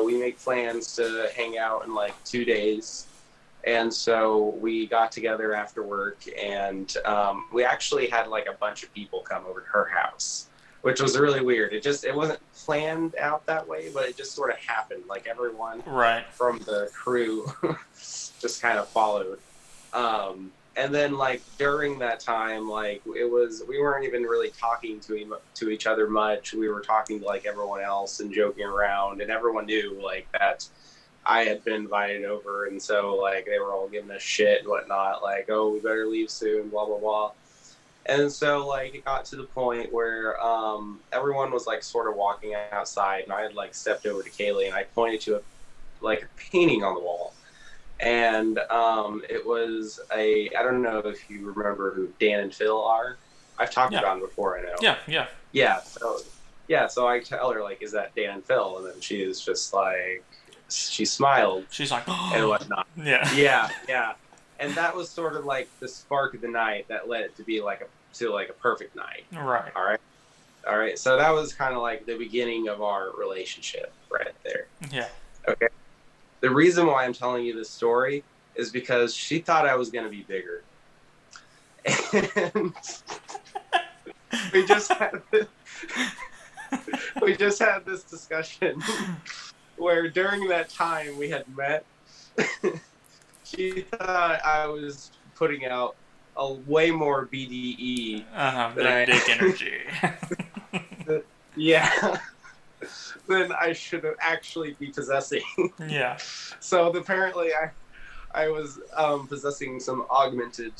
we make plans to hang out in like 2 days. And so we got together after work, and we actually had like a bunch of people come over to her house, which was really weird. It wasn't planned out that way, but it just sort of happened. Like everyone from the crew just kind of followed. And then like during that time, like we weren't even really talking to each other much. We were talking to like everyone else and joking around, and everyone knew like that I had been invited over, and so like they were all giving us shit and whatnot, like, oh, we better leave soon, blah blah blah. And so like it got to the point where everyone was like sort of walking outside, and I had like stepped over to Kaylee and I pointed to a painting on the wall. And it was I don't know if you remember who Dan and Phil are. I've talked about them before, I know. So I tell her like, is that Dan and Phil? And then she is just like, she smiled. She's like, oh. And whatnot. Yeah. And that was sort of like the spark of the night that led it to be like a perfect night. Right. All right. So that was kind of like the beginning of our relationship right there. Yeah. Okay. The reason why I'm telling you this story is because she thought I was going to be bigger. And we just had this discussion where during that time we had met, she thought I was putting out a way more BDE than dick energy. Yeah. Than I should actually be possessing. Yeah. So apparently I was possessing some augmented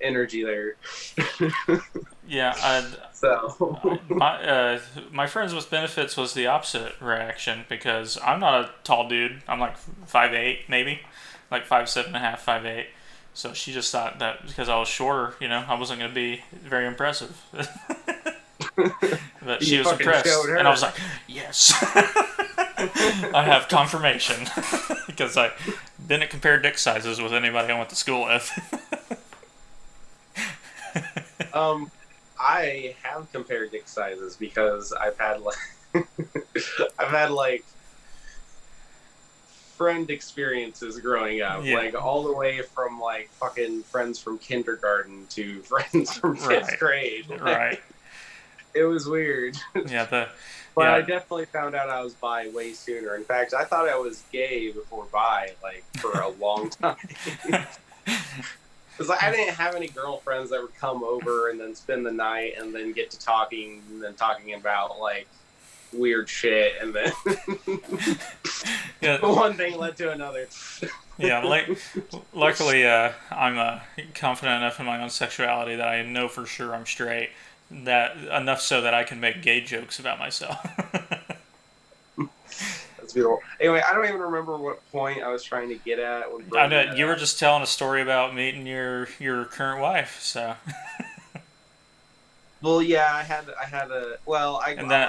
energy there. Yeah. So my friends with benefits was the opposite reaction, because I'm not a tall dude. I'm like 5'8", maybe, like 5'7.5", 5'8". So she just thought that because I was shorter, I wasn't going to be very impressive. But she was impressed, and I was like, yes. I have confirmation. Because I didn't compare dick sizes with anybody I went to school with. I have compared dick sizes because I've had friend experiences growing up, like all the way from like fucking friends from kindergarten to friends from fifth grade. Right. It was weird. Yeah, but I definitely found out I was bi way sooner. In fact, I thought I was gay before bi, like, for a long time. Because I didn't have any girlfriends that would come over and then spend the night and then get to talking about, like, weird shit, and then one thing led to another. Luckily, I'm confident enough in my own sexuality that I know for sure I'm straight. That enough so that I can make gay jokes about myself. That's beautiful. Anyway, I don't even remember what point I was trying to get at. I know you were just telling a story about meeting your current wife, so. Well, yeah, I had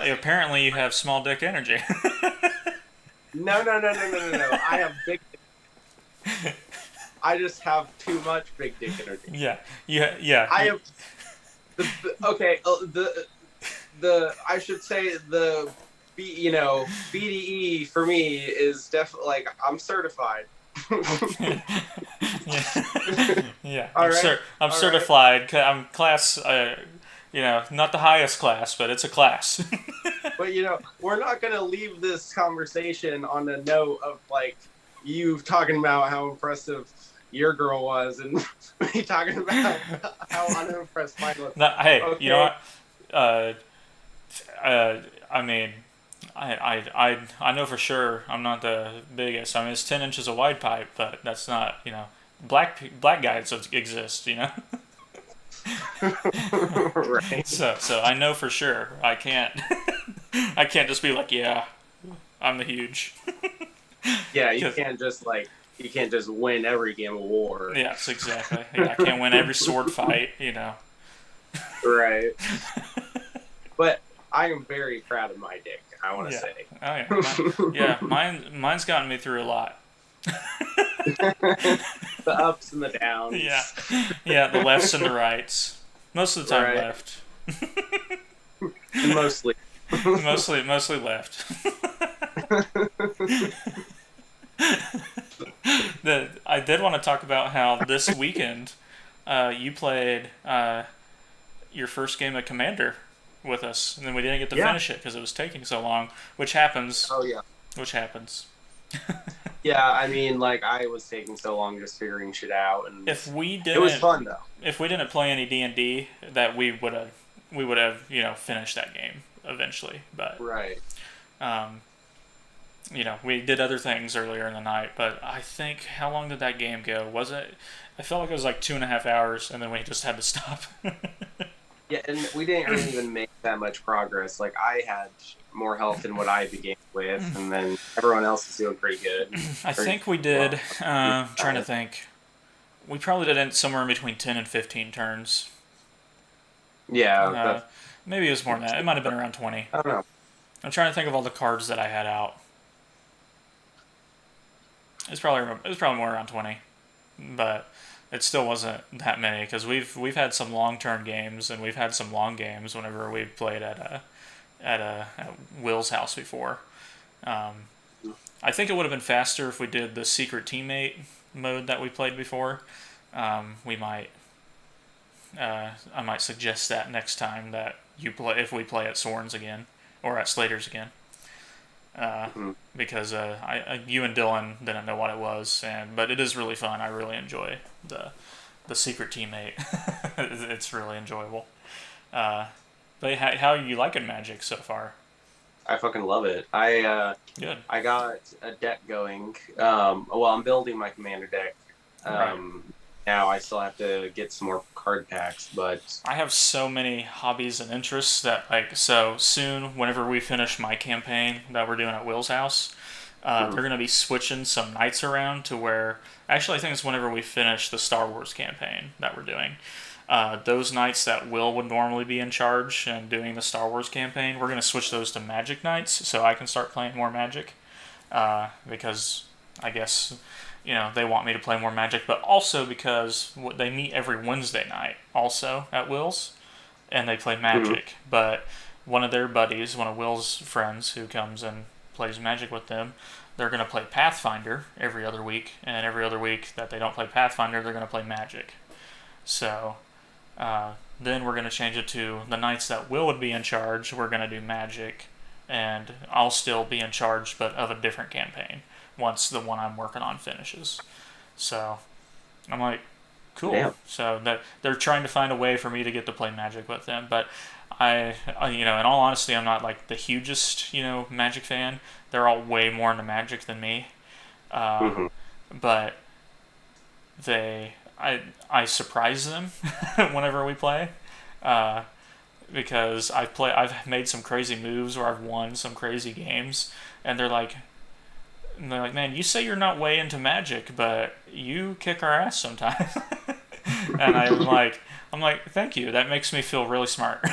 apparently you have small dick energy. No. I have big dick. I just have too much big dick energy. Yeah. I have. I should say the BDE for me is definitely, like, I'm certified. Yeah. I'm certified. I'm class. Not the highest class, but it's a class. But we're not gonna leave this conversation on a note of like you talking about how impressive your girl was and me talking about how unimpressed mine was. Hey, okay. You know what? I mean, I know for sure I'm not the biggest. I mean, it's 10 inches of wide pipe, but that's not, black guys exist, Right. So I know for sure I can't just be like, yeah, I'm the huge. Yeah, Cause, you can't just win every game of war. yes, exactly. Yeah, I can't win every sword fight, you know. Right. But I am very proud of my dick, I want to Yeah. say. Oh yeah. Mine's gotten me through a lot. The ups and the Yeah. downs. Yeah, the lefts and the rights. Most of the time Right. left. And mostly. Mostly left. I did want to talk about how this weekend you played your first game of Commander with us, and then we didn't get to Yeah. finish it because it was taking so long, which happens. Oh, yeah. Which happens. Yeah, I mean, like, I was taking so long just figuring shit out, and If we it was didn't, fun, though. if we didn't play any D&D, that we would have finished that game eventually. But Right. um, we did other things earlier in the night. But I think how long did that game go? Was it? I felt like it was like 2.5 hours, and then we just had to stop. Yeah, and we didn't really even make that much progress. Like, I had more health than what I began with, and then everyone else is doing pretty good. I think we did. Trying to think. We probably did it somewhere in between 10 and 15 turns. Yeah, Uh, Maybe it was more than that. It might have been around 20. I don't know. I'm trying to think of all the cards that I had out. It was probably more around 20, but it still wasn't that many because we've had some long-term games and we've had some long games whenever we played at Will's house before. Um, I think it would have been faster if we did the secret teammate mode that we played before. We might I might suggest that next time that you play if we play at Soren's again or at Slater's again. Because you and Dylan didn't know what it was, but it is really fun. I really enjoy the secret teammate. It's really enjoyable. But how are you liking Magic so far? I fucking love it. Good. I got a deck going. Well, I'm building my commander deck. Right. Now I still have to get some more card packs, but I have so many hobbies and interests that so soon whenever we finish my campaign that we're doing at Will's house, they're gonna be switching some nights around to where actually I think it's whenever we finish the Star Wars campaign that we're doing. Those nights that Will would normally be in charge and doing the Star Wars campaign, we're gonna switch those to Magic nights so I can start playing more Magic. Because I guess they want me to play more Magic, but also because they meet every Wednesday night also at Will's, and they play Magic. But one of their buddies, one of Will's friends who comes and plays Magic with them, they're going to play Pathfinder every other week, and every other week that they don't play Pathfinder, they're going to play Magic. So then we're going to change it to the nights that Will would be in charge, we're going to do Magic, and I'll still be in charge, but of a different campaign once the one I'm working on finishes. So I'm like, cool. damn. So that they're trying to find a way for me to get to play Magic with them, but in all honesty, I'm not like the hugest, Magic fan. They're all way more into Magic than me. But I surprise them whenever we play. Because I've made some crazy moves or I've won some crazy games, and they're like, man, you say you're not way into Magic, but you kick our ass sometimes. And I'm like, thank you. That makes me feel really smart.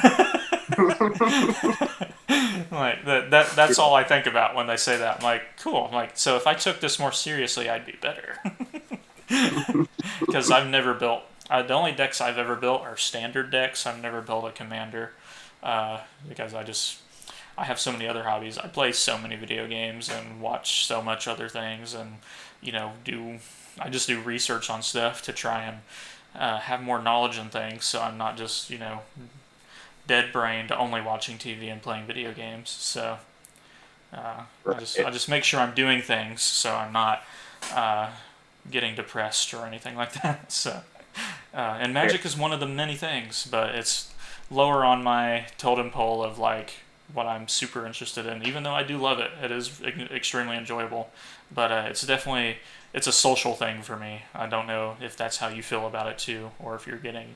Like that's all I think about when they say that. I'm like, cool. I'm like, so if I took this more seriously, I'd be better. Because I've never built. The only decks I've ever built are standard decks. I've never built a commander because I have so many other hobbies. I play so many video games and watch so much other things, and I just do research on stuff to try and have more knowledge in things. So I'm not just dead brained only watching TV and playing video games. So I just make sure I'm doing things so I'm not getting depressed or anything like that. So. And Magic is one of the many things, but it's lower on my totem pole of like what I'm super interested in. Even though I do love it, it is extremely enjoyable. But it's a social thing for me. I don't know if that's how you feel about it too, or if you're getting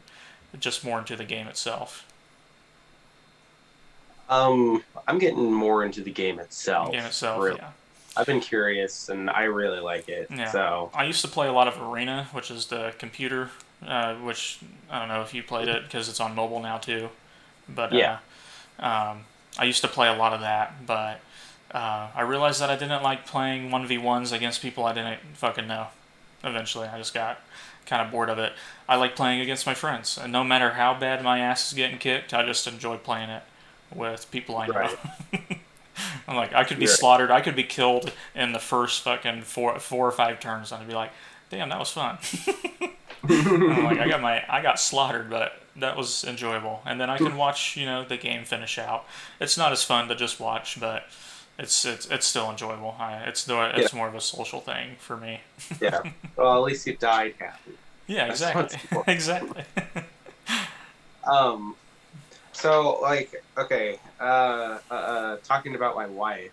just more into the game itself. I'm getting more into the game The game itself. itself, Really, yeah. I've been curious, and I really like it. Yeah. So I used to play a lot of Arena, which is the computer, which I don't know if you played it because it's on mobile now too. But yeah, I used to play a lot of that, but I realized that I didn't like playing 1v1s against people I didn't fucking know. Eventually, I just got kind of bored of it. I like playing against my friends, and no matter how bad my ass is getting kicked, I just enjoy playing it with people I know. right, I'm like, I could be right. slaughtered, I could be killed in the first fucking four or five turns, and I'd be like, damn, that was fun. And I'm like, I got slaughtered, but that was enjoyable. And then I can watch, the game finish out. It's not as fun to just watch, but it's still enjoyable. Yeah, It's more of a social thing for me. yeah. Well, at least you died happy. Yeah, That's what's exactly, important. exactly. Um, so like, okay, talking about my wife,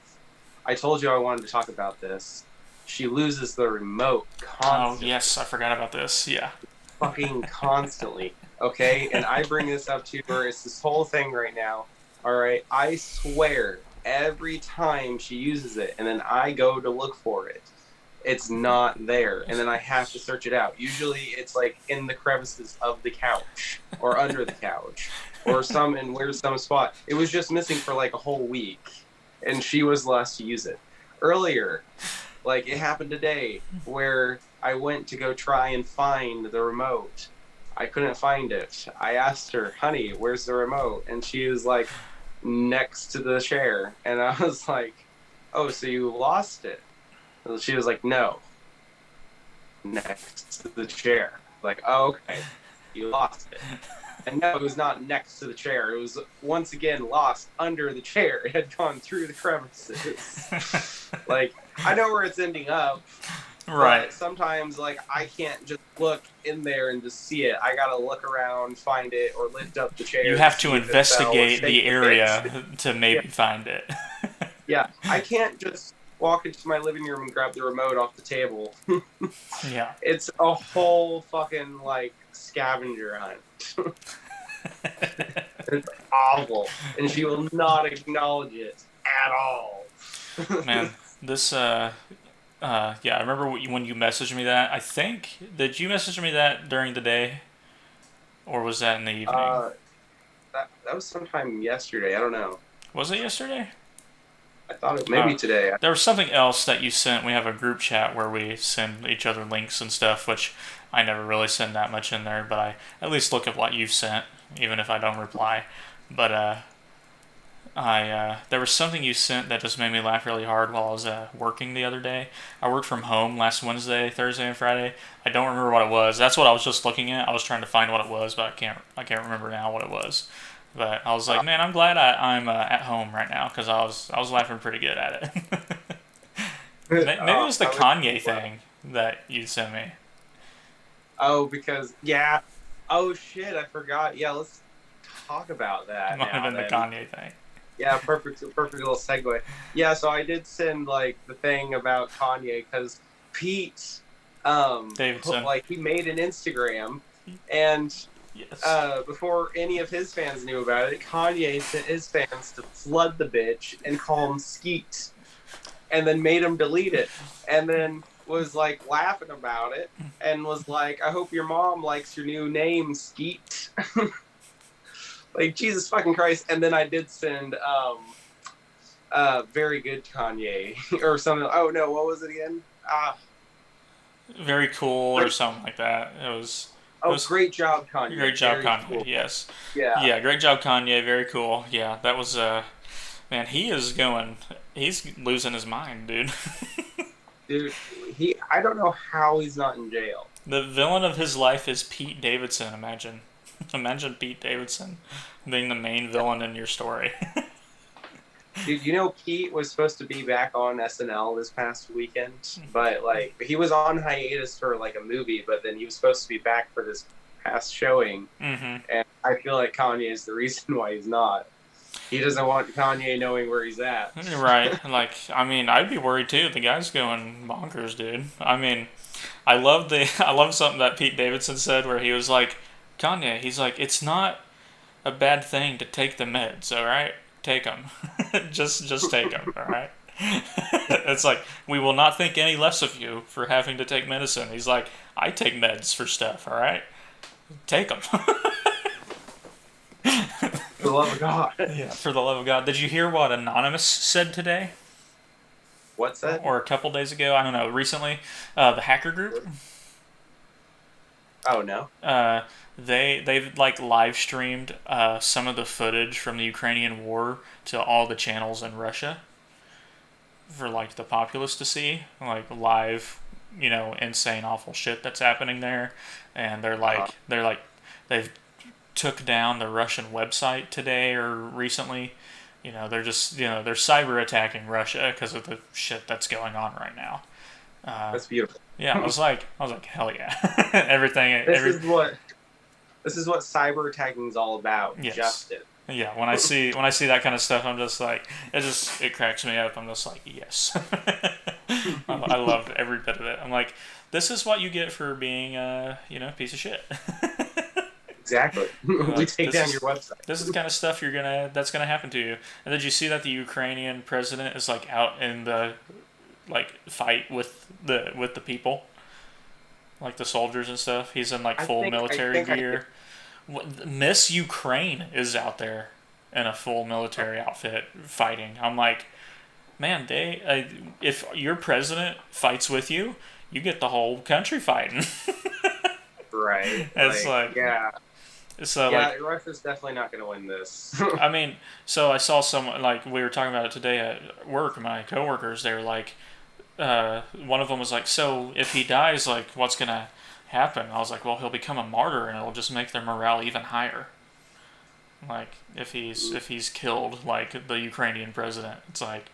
I told you I wanted to talk about this. She loses the remote Oh constantly, yes, I forgot about this. Yeah. fucking constantly. Okay, and I bring this up to her. It's this whole thing right now. All right, I swear every time she uses it, and then I go to look for it, it's not there, and then I have to search it out. Usually, it's like in the crevices of the couch or under the couch or some in where's some spot. It was just missing for like a whole week, and she was the last to use it. Earlier, like it happened today, where I went to go try and find the remote. I couldn't find it. I asked her, "Honey, where's the remote?" And she was like, "Next to the chair." And I was like, "Oh, so you lost it?" And she was like, "No, next to the chair." Like, "Oh, okay, you lost it." And no, it was not next to the chair. It was once again lost under the chair. It had gone through the crevices. Like, I know where it's ending up, Right. but sometimes like I can't just look in there and just see it. I gotta look around, find it, or lift up the You chair to have to see if it fell or investigate shake the it. area to Yeah, maybe find it. yeah. I can't just walk into my living room and grab the remote off the table. Yeah. It's a whole fucking like scavenger hunt. It's awful, and she will not acknowledge it at all. Man, this yeah, I remember when you messaged me that. I think did you message me that during the day or was that in the evening? uh, that was sometime yesterday. I don't know. Was it yesterday? I thought it maybe today. There was something else that you sent. We have a group chat where we send each other links and stuff, which I never really send that much in there, but I at least look at what you've sent, even if I don't reply. But I there was something you sent that just made me laugh really hard while I was working the other day. I worked from home last Wednesday, Thursday, and Friday. I don't remember what it was. That's what I was just looking at. I was trying to find what it was, but I can't remember now what it was. But I was Uh, like, man, I'm glad I'm at home right now because I was laughing pretty good at it. Maybe it was the I was Kanye well. thing that you sent me. Oh, because yeah. Oh shit, I forgot. Yeah, let's talk about It that might have now. been the Then Kanye thing. yeah, perfect little segue. Yeah, so I did send like the thing about Kanye because Pete, Davidson. like he made an Instagram, and Yes. before any of his fans knew about it, Kanye sent his fans to flood the bitch and call him Skeet, and then made him delete it, and then was like laughing about it, and was like, "I hope your mom likes your new name, Skeet." Like Jesus fucking Christ! And then I did send very good Kanye or something. Oh no, what was it again? Very cool or Great. something like that. It Oh, was great job, great Kanye. job, Very Kanye. cool. Yes. Yeah, Yeah, great job, Kanye. Very cool. Yeah, that was man, he's losing his mind, dude. dude. I don't know how he's not in jail. The villain of his life is Pete Davidson. Imagine, imagine Pete Davidson being the main villain in your story. Dude, you know Pete was supposed to be back on SNL this past weekend, but like he was on hiatus for like a movie, but then he was supposed to be back for this past showing, Mm-hmm. and I feel like Kanye is the reason why he's not. He doesn't want Kanye knowing where he's at. Right. Like, I mean, I'd be worried too. The guy's going bonkers, dude. I mean, I love the I love something that Pete Davidson said where he was like, Kanye, he's like, it's not a bad thing to take the meds, all right? take them. just take them, all right? It's like, we will not think any less of you for having to take medicine. He's like, I take meds for stuff, all right? Take them. For the love of God. Yeah, for the love of God. Did you hear what Anonymous said today? What's that? Or a couple days ago? I don't know, recently? The hacker group? Oh, no. They've like live streamed some of the footage from the Ukrainian war to all the channels in Russia for like the populace to see, like live, insane awful shit that's happening there. And they've took down the Russian website today or recently. They're just they're cyber attacking Russia because of the shit that's going on right now. That's beautiful. Yeah, I was like, hell yeah, everything. This is what cyber attacking is all about. Yes. Justice. Yeah, when I see that kind of stuff, I'm just like, it cracks me up. I'm just like, yes, I love every bit of it. I'm like, this is what you get for being a piece of shit. Exactly. We take down your website. This is the kind of stuff that's gonna happen to you. And did you see that the Ukrainian president is like out in the fight with the people, like the soldiers and stuff? He's in full military gear. Miss Ukraine is out there in a full military outfit fighting. I'm like, man, if your president fights with you, you get the whole country fighting. Right. It's yeah. So Russia's definitely not going to win this. I mean, so I saw someone, we were talking about it today at work. My coworkers, they were like, one of them was like, so if he dies, what's going to happen? I was like, well, he'll become a martyr and it'll just make their morale even higher. If he's killed, the Ukrainian president, it's like,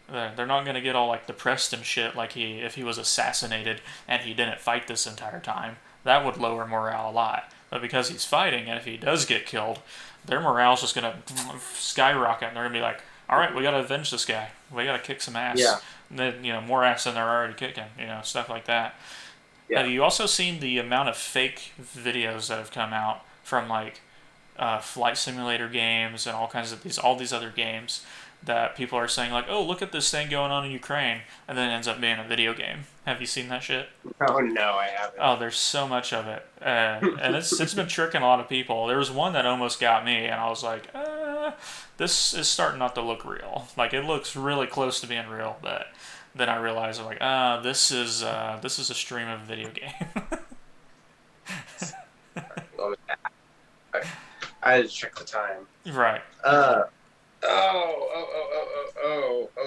they're not going to get all depressed and shit if he was assassinated and he didn't fight this entire time. That would lower morale a lot. But because he's fighting, and if he does get killed, their morale's just going to skyrocket. And they're going to be like, all right, we got to avenge this guy. We got to kick some ass. Yeah. And then, more ass than they're already kicking, stuff like that. Yeah. Have you also seen the amount of fake videos that have come out from, flight simulator games and all these other games that people are saying, oh, look at this thing going on in Ukraine, and then it ends up being a video game? Have you seen that shit? Oh, no, I haven't. Oh, there's so much of it. And it's been tricking a lot of people. There was one that almost got me, and I was like, this is starting not to look real. It looks really close to being real, but then I realized, I'm like, this is a stream of a video game. I had to check the time. Right.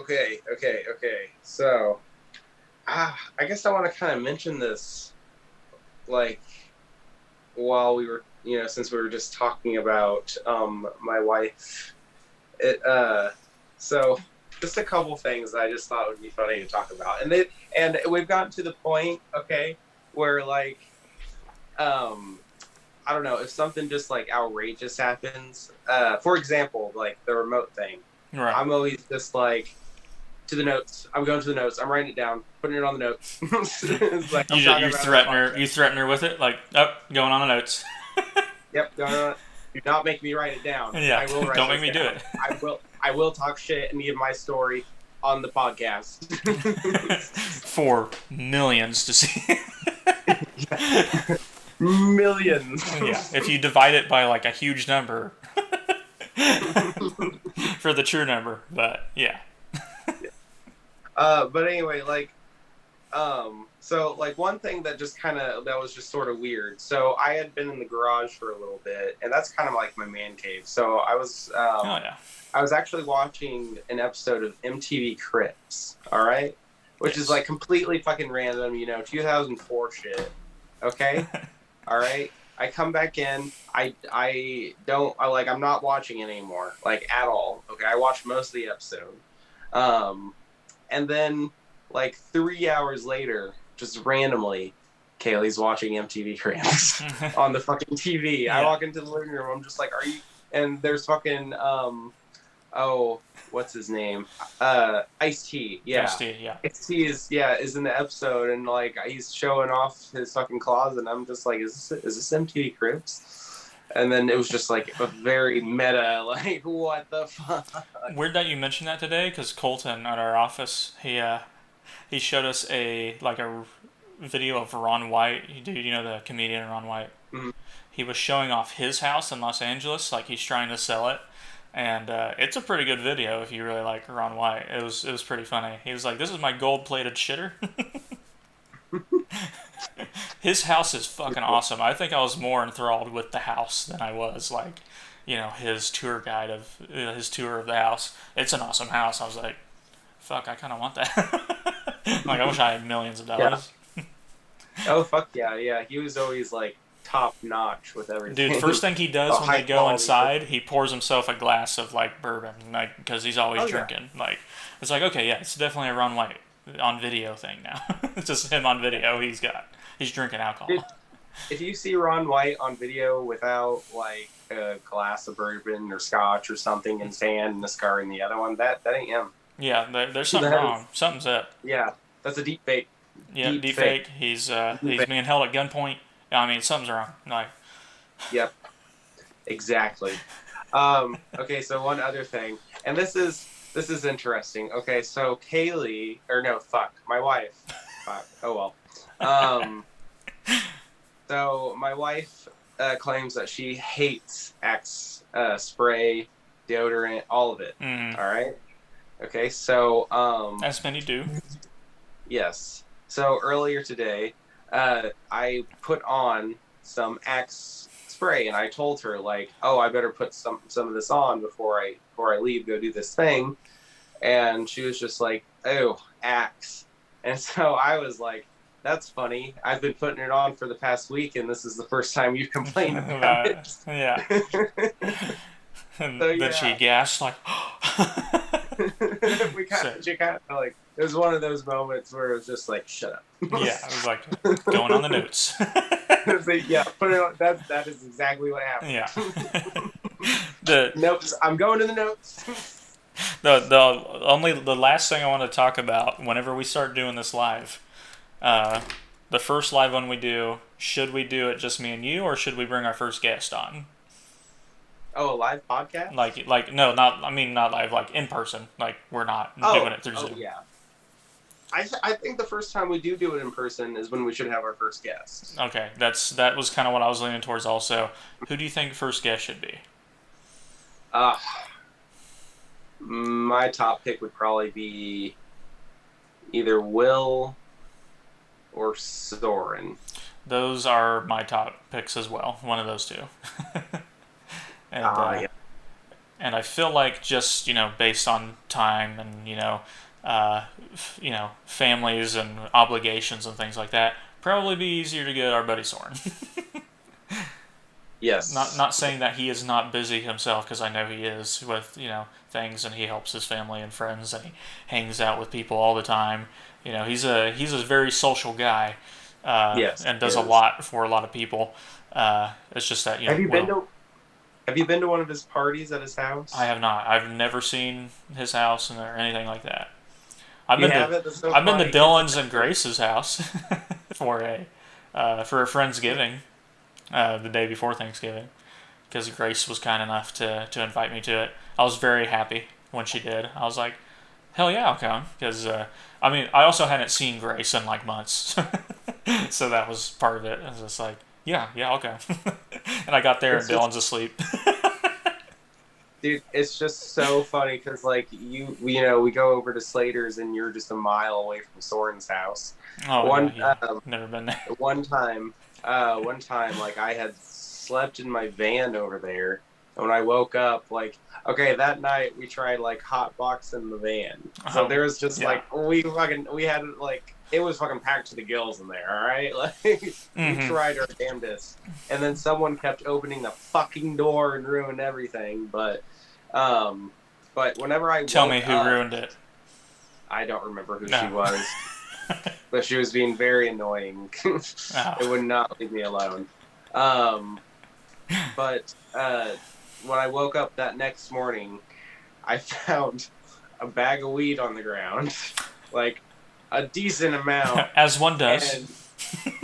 Okay. So, I guess I want to kind of mention this, while we were, since we were just talking about my wife. So just a couple things I just thought would be funny to talk about, and we've gotten to the point, okay, where I don't know, if something just outrageous happens, for example, the remote thing. Right. I'm always just to the notes. I'm going to the notes. I'm writing it down, putting it on the notes. You threaten her with it, going on the notes. Yep, going on. Do not make me write it down. Yeah, I will write don't make me do it. I will talk shit and give my story on the podcast. For millions to see. Millions. Yeah, if you divide it by a huge number for the true number, but yeah. But anyway, so one thing that was just sort of weird. So I had been in the garage for a little bit, and that's kind of my man cave. So I was, I was actually watching an episode of MTV Cribs. All right, which is completely fucking random, 2004 shit. Okay. All right, I come back in. I'm not watching it anymore, at all. Okay, I watched most of the episode, and then 3 hours later, just randomly, Kaylee's watching MTV Cribs on the fucking TV. Yeah. I walk into the living room. I'm just like, are you? And there's fucking what's his name? Ice-T. Yeah. Ice-T, yeah. Ice-T is in the episode, and he's showing off his fucking closet, and I'm just like, is this MTV Cribs? And then it was just like a very meta, like, what the fuck? Weird that you mentioned that today, because Colton at our office, he showed us a video of Ron White. Dude, you know the comedian Ron White. Mhm. He was showing off his house in Los Angeles, like he's trying to sell it, and it's a pretty good video if you really like Ron White. It was pretty funny. He was like, "This is my gold plated shitter." His house is fucking awesome. I think I was more enthralled with the house than I was like, his tour guide of his tour of the house. It's an awesome house. I was like, fuck, I kind of want that. Like, I wish I had millions of Yeah. dollars. Oh fuck yeah, yeah. He was always like top notch with Dude, everything. first thing he does when High they go quality. inside, he pours himself a glass of like bourbon, like because he's always Oh yeah. drinking. Like, it's like, okay, yeah, it's definitely a Ron White on video thing now. It's just him on video. He's drinking alcohol. Dude, if you see Ron White on video without like a glass of bourbon or scotch or something in his hand and a scar in the other one, that ain't him. Yeah, there's something That wrong. is, Something's up. yeah, that's a deep fake. Yeah, Deep deep fake. fake. He's Deep he's fake. being held at gunpoint. I mean, something's wrong. Like, Yep, exactly. Okay, so one other thing, and this is interesting. Okay, so Kaylee, or no, fuck, my wife. Fuck. Oh well. Um, so my wife claims that she hates Axe spray, deodorant, all of it. mm, All right. Okay, so as many do. yes. So earlier today, I put on some Axe spray, and I told her like, "Oh, I better put some of this on before I leave, go do this thing." And she was just like, "Oh, Axe." And so I was like, "That's funny. I've been putting it on for the past week, and this is the first time you've complained about it." Yeah. And So then she yeah, gasped like, so, she kind of like it was one of those moments where it was just like, "Shut up." yeah, it was like going on the notes. So, yeah, put it on. That is exactly what happened. Yeah. the Notes. I'm going to the notes. the last thing I want to talk about whenever we start doing this live, uh, the first live one we do, should we do it just me and you, or should we bring our first guest on? Oh, a live podcast? Like no, not live, like in person. Like we're not doing it through Zoom. Yeah. I think the first time we do it in person is when we should have our first guest. Okay, that was kind of what I was leaning towards. Also, who do you think first guest should be? Uh, my top pick would probably be either Will or Soren. Those are my top picks as well. One of those two. and Yeah. and I feel like just based on time and uh, families and obligations and things like that, probably be easier to get our buddy Soren. Yes. Not saying that he is not busy himself, because I know he is with things, and he helps his family and friends, and he hangs out with people all the time. He's a very social guy, Yes. and does a lot for a lot of people. It's just that Have you been to one of his parties at his house? I have not. I've never seen his house or anything like that. I've You been have to it? That's so I've been to funny. Dylan's and Grace's house for a Friendsgiving, the day before Thanksgiving, because Grace was kind enough to invite me to it. I was very happy when she did. I was like, hell yeah, I'll come. Because I also hadn't seen Grace in like months, so that was part of it. I was just like, yeah, I'll come. And I got there and It's just Dylan's asleep. Dude, it's just so funny because like we go over to Slater's and you're just a mile away from Soren's house. Oh One yeah. Never been there. one time like I had slept in my van over there, and when I woke up, like, okay, that night we tried like hot boxing the van. So there was just Yeah. like we had like it was fucking packed to the gills in there, all right? Like we tried our damnedest. And then someone kept opening the fucking door and ruined everything, but whenever I Tell woke me who up, ruined it. I don't remember who No. she was, but she was being very annoying. Oh. It would not leave me alone. But when I woke up that next morning, I found a bag of weed on the ground, like a decent amount. As one does. And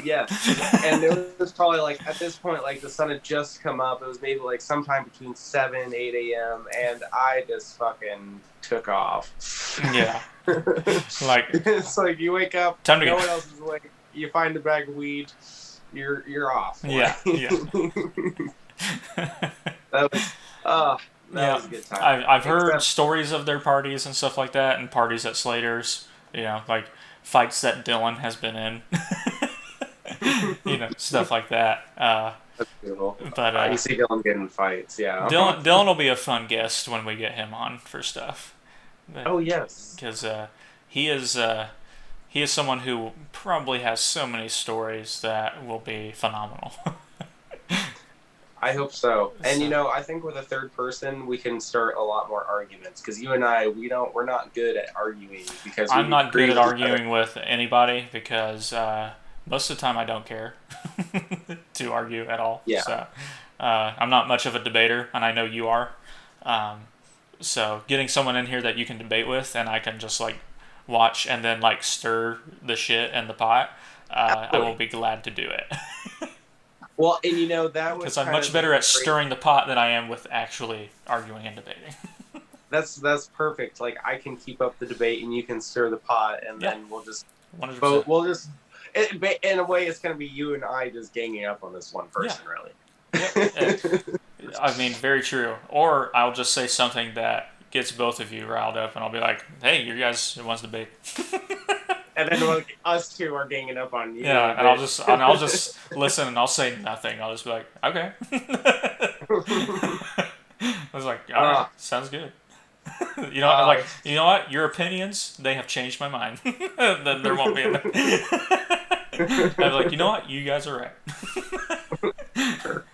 Yes. And it was probably like at this point, like the sun had just come up. It was maybe like sometime between 7, 8 a.m. And I just fucking took off. Yeah. Like, It's like you wake up, time to no go. one else is awake. You find a bag of weed, you're off. Yeah, yeah. That was that Yeah, was a good time. I've heard Except stories of their parties and stuff like that, and parties at Slater's. Like fights that Dylan has been in. Stuff like that. that's beautiful. But You see Dylan getting fights, yeah. Dylan will be a fun guest when we get him on for stuff. Oh yes. Because he is he is someone who probably has so many stories that will be phenomenal. I hope so. And So, I think with a third person, we can start a lot more arguments because you and I, we're not good at arguing because I'm we not agree good at with each other. arguing with anybody because most of the time I don't care to argue at all. Yeah. So I'm not much of a debater, and I know you are. Um, so getting someone in here that you can debate with, and I can just like watch and then like stir the shit in the pot, I will Absolutely. be glad to do it. Well, and that was Because I'm kind much of the better at great. stirring the pot than I am with actually arguing and debating. That's perfect. Like I can keep up the debate and you can stir the pot, and Yeah, then we'll just vote. 100%. We'll just in a way, it's going to be you and I just ganging up on this one Yeah, person, really. yep. I mean, very true. Or I'll just say something that gets both of you riled up, and I'll be like, "Hey, you guys want to debate?" And then us two are ganging up on Yeah, you, and I'll just listen, and I'll say nothing. I'll just be like, "Okay." but I was like, "All right, uh, sounds good." Like, it's you know what? Your opinions, they have changed my mind. Then there won't be. I'd be like, you know what? You guys are sure.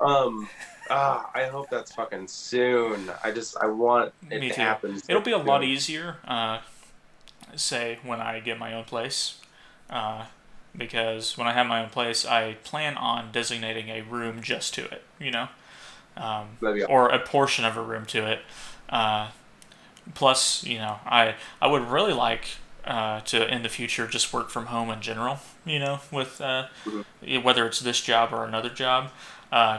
um, I hope that's fucking soon. I want right. it Me to too. happen It'll so be a lot soon. easier. Say when I get my own place. Uh, because when I have my own place, I plan on designating a room just to it, Maybe. or a portion of a room to it. Uh, Plus, I would really like to in the future just work from home in general, with Mhm. whether it's this job or another job,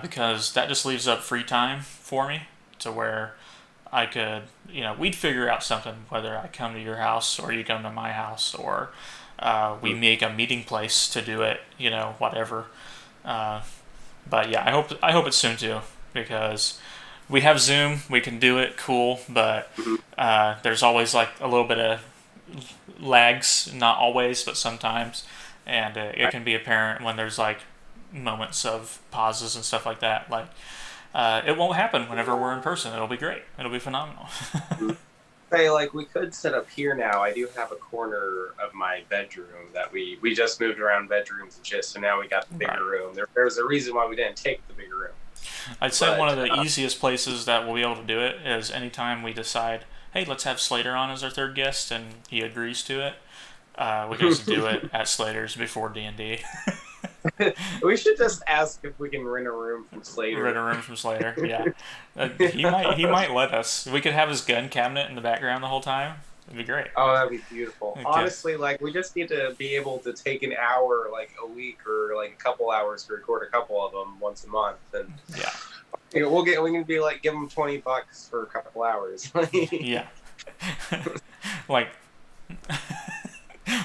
because that just leaves up free time for me to where I could, we'd figure out something whether I come to your house or you come to my house or we make a meeting place to do it, whatever. Uh, but yeah, I hope it's soon too because we have Zoom, we can do it, cool. But Mhm. there's always like a little bit of lags, not always, but sometimes, and it Right. can be apparent when there's like moments of pauses and stuff like that. Like it won't happen whenever we're in person. It'll be great. It'll be phenomenal. Mhm. Say like we could set up here now. I do have a corner of my bedroom that we just moved around bedrooms and shit. So now we got the Right. bigger room. There's a reason why we didn't take the bigger room. I'd say one But of the easiest places that we'll be able to do it is anytime we decide, hey, let's have Slater on as our third guest, and he agrees to it. We can just do it at Slater's before D&D. we should just ask if we can rent a room from Rent a Slater. room from Slater. Yeah, he might let us. We could have his gun cabinet in the background the whole time. It'd be great. Oh, that'd be beautiful. Okay. Honestly, like we just need to be able to take an hour, like a week, or like a couple hours to record a couple of them once a month, and Yeah. we can be like give them $20 for a couple hours. Yeah. like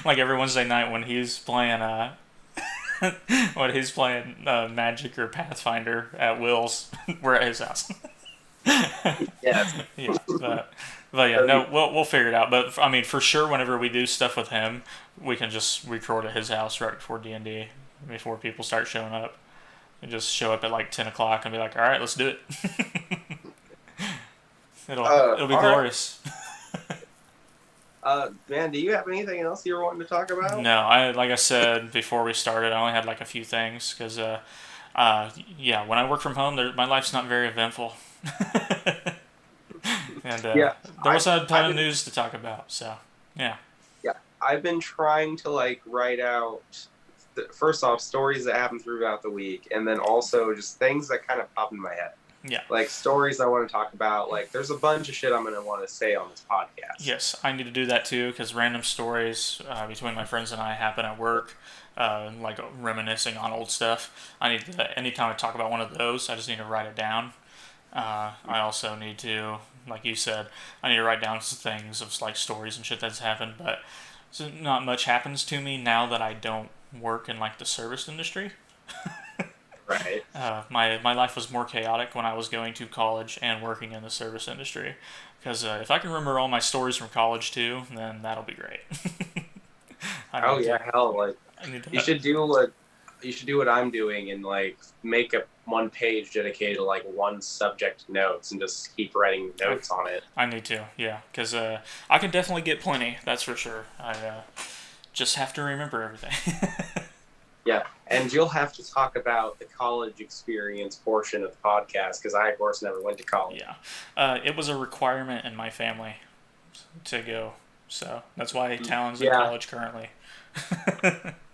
like every Wednesday night when he's playing Magic or Pathfinder at Will's, we're at his house. Yes. Yeah, but yeah, That'd no, we'll figure it out. But I mean, for sure, whenever we do stuff with him, we can just record at his house right before D&D, before people start showing up, and just show up at like 10 o'clock and be like, all right, let's do it. It'll be all right. glorious. Man, do you have anything else you were wanting to talk about? No, like I said before we started, I only had like a few things because yeah, when I work from home, my life's not very eventful. And Yeah, there was a I've ton of been news to talk about. So yeah, yeah, I've been trying to like write out first off stories that happen throughout the week, and then also just things that kind of pop in my head. Yeah. like stories I want to talk about. Like, there's a bunch of shit I'm gonna want to say on this podcast. Yes, I need to do that too because random stories between my friends and I happen at work, like reminiscing on old stuff. I need to, anytime I talk about one of those, I just need to write it down. I also need to, like you said, I need to write down some things of like stories and shit that's happened. But so not much happens to me now that I don't work in like the service industry. Right. My life was more chaotic when I was going to college and working in the service industry. Because if I can remember all my stories from college too, then that'll be great. I Oh need yeah, to. hell, like I need you to. should do what I'm doing and like make a one page dedicated to like one subject notes and just keep writing I, notes on it. I need to. Yeah, because I can definitely get plenty. That's for sure. I just have to remember everything. Yeah, and you'll have to talk about the college experience portion of the podcast because I, of course, never went to college. Yeah, it was a requirement in my family to go. So that's why Talon's in Yeah, college currently.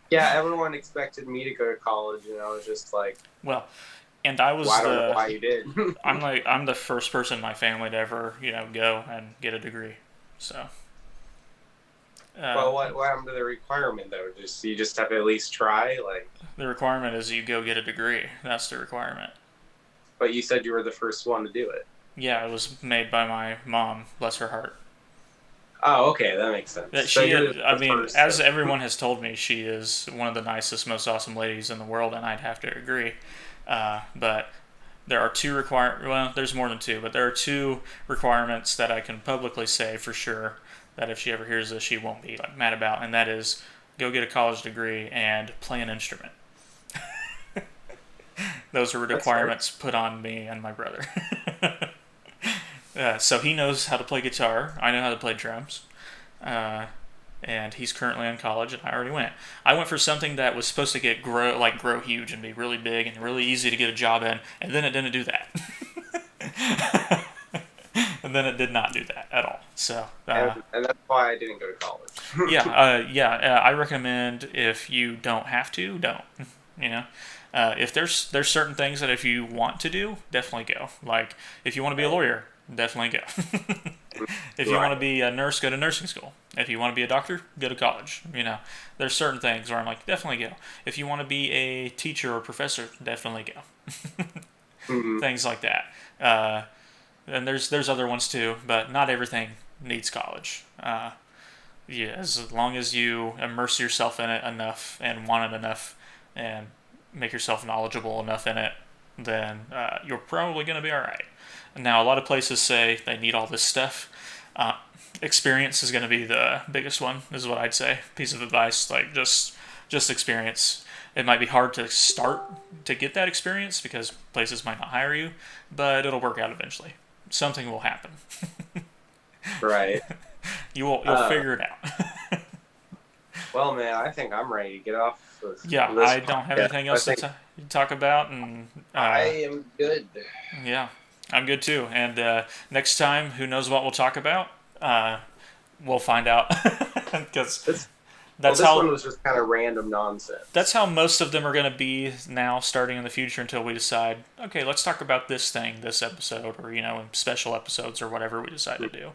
yeah. Everyone expected me to go to college, and I was just like, Well, and I well, was I don't know the why you did. I'm the first person in my family to ever go and get a degree. So Well, what happened to the requirement though? Just you just have to at least try, like. the requirement is you go get a degree. That's the requirement. But you said you were the first one to do it. Yeah, it was made by my mom. Bless her heart. Oh, okay, that makes sense. That So she, you're I the mean, first. as everyone has told me, she is one of the nicest, most awesome ladies in the world, and I'd have to agree. But there are two well, there's more than two, but there are two requirements that I can publicly say for sure that if she ever hears this, she won't be like mad about, and that is go get a college degree and play an instrument. Those are requirements put on me and my brother. So he knows how to play guitar. I know how to play drums. Uh, and he's currently in college, and I already went. I went for something that was supposed to grow huge and be really big and really easy to get a job in, and then it didn't do that. And then it did not do that at all. So And that's why I didn't go to college. I recommend if you don't have to, don't. You know, if there's certain things that if you want to do, definitely go. Like if you want to be a lawyer, definitely go. If you want to be a nurse, go to nursing school. If you want to be a doctor, go to college. There's certain things where I'm like, definitely go. If you want to be a teacher or professor, definitely go. Mm-hmm. Things like that. And there's other ones too, but not everything needs college. Yeah, as long as you immerse yourself in it enough and want it enough, and make yourself knowledgeable enough in it, then you're probably going to be all right. Now, a lot of places say they need all this stuff. Experience is going to be the biggest one, is what I'd say. Piece of advice, like just experience. It might be hard to start to get that experience because places might not hire you, but it'll work out eventually. Something will happen. Right. You'll figure it out. Well, man, I think I'm ready to get off. Yeah, This I don't have podcast. anything else to talk about, and I am good. yeah, I'm good too. And next time, who knows what we'll talk about? We'll find out because This that's one how was just kind of random nonsense. that's how most of them are going to be now, starting in the future until we decide. Okay, let's talk about this thing, this episode, or in special episodes or whatever we decide to do.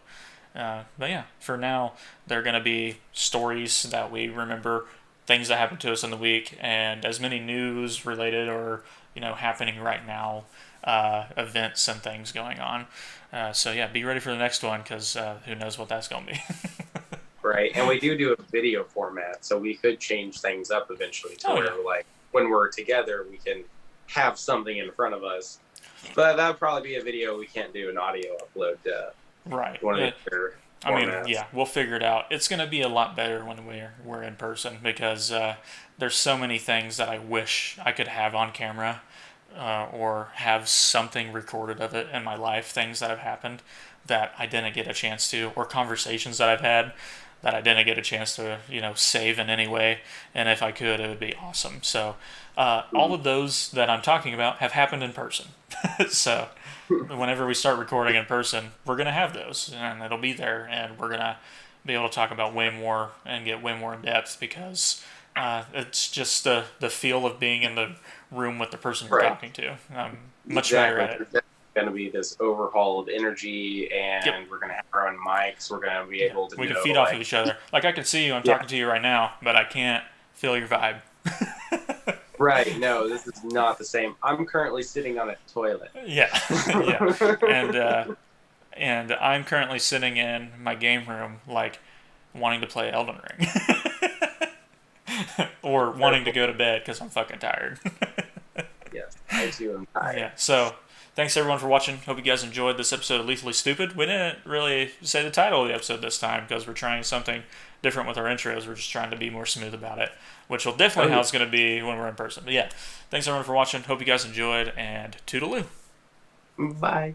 But yeah, for now, they're going to be stories that we remember, things that happened to us in the week, and as many news related or happening right now, events and things going on. So yeah, be ready for the next one because who knows what that's going to be. Right, and we do a video format, so we could change things up eventually to where, like, when we're together, we can have something in front of us. But that would probably be a video. We can't do an audio upload to Right. one of the other formats. Yeah, we'll figure it out. It's going to be a lot better when we're in person because there's so many things that I wish I could have on camera or have something recorded of it in my life, things that have happened that I didn't get a chance to, or conversations that I've had that I didn't get a chance to, save in any way. And if I could, it would be awesome. So all of those that I'm talking about have happened in person. So whenever we start recording in person, we're going to have those and it'll be there, and we're going to be able to talk about way more and get way more in depth because it's just the feel of being in the room with the person you're talking to. I'm much better at it. going to be this overhaul of energy, Yep. and we're going to have our own mics. We're going to be able to We can know, feed off of like, each other. Like I can see you, I'm yeah, talking to you right now, but I can't feel your vibe. right. No, this is not the same. I'm currently sitting on a toilet. Yeah, yeah, and and I'm currently sitting in my game room, like wanting to play Elden Ring, or wanting to go to bed because I'm fucking tired. Yes, I too am tired. Yeah. So thanks everyone for watching. Hope you guys enjoyed this episode of Lethally Stupid. We didn't really say the title of the episode this time because we're trying something different with our intros. We're just trying to be more smooth about it, which will definitely how it's going to be when we're in person. But yeah, thanks everyone for watching. Hope you guys enjoyed, and toodaloo. Bye.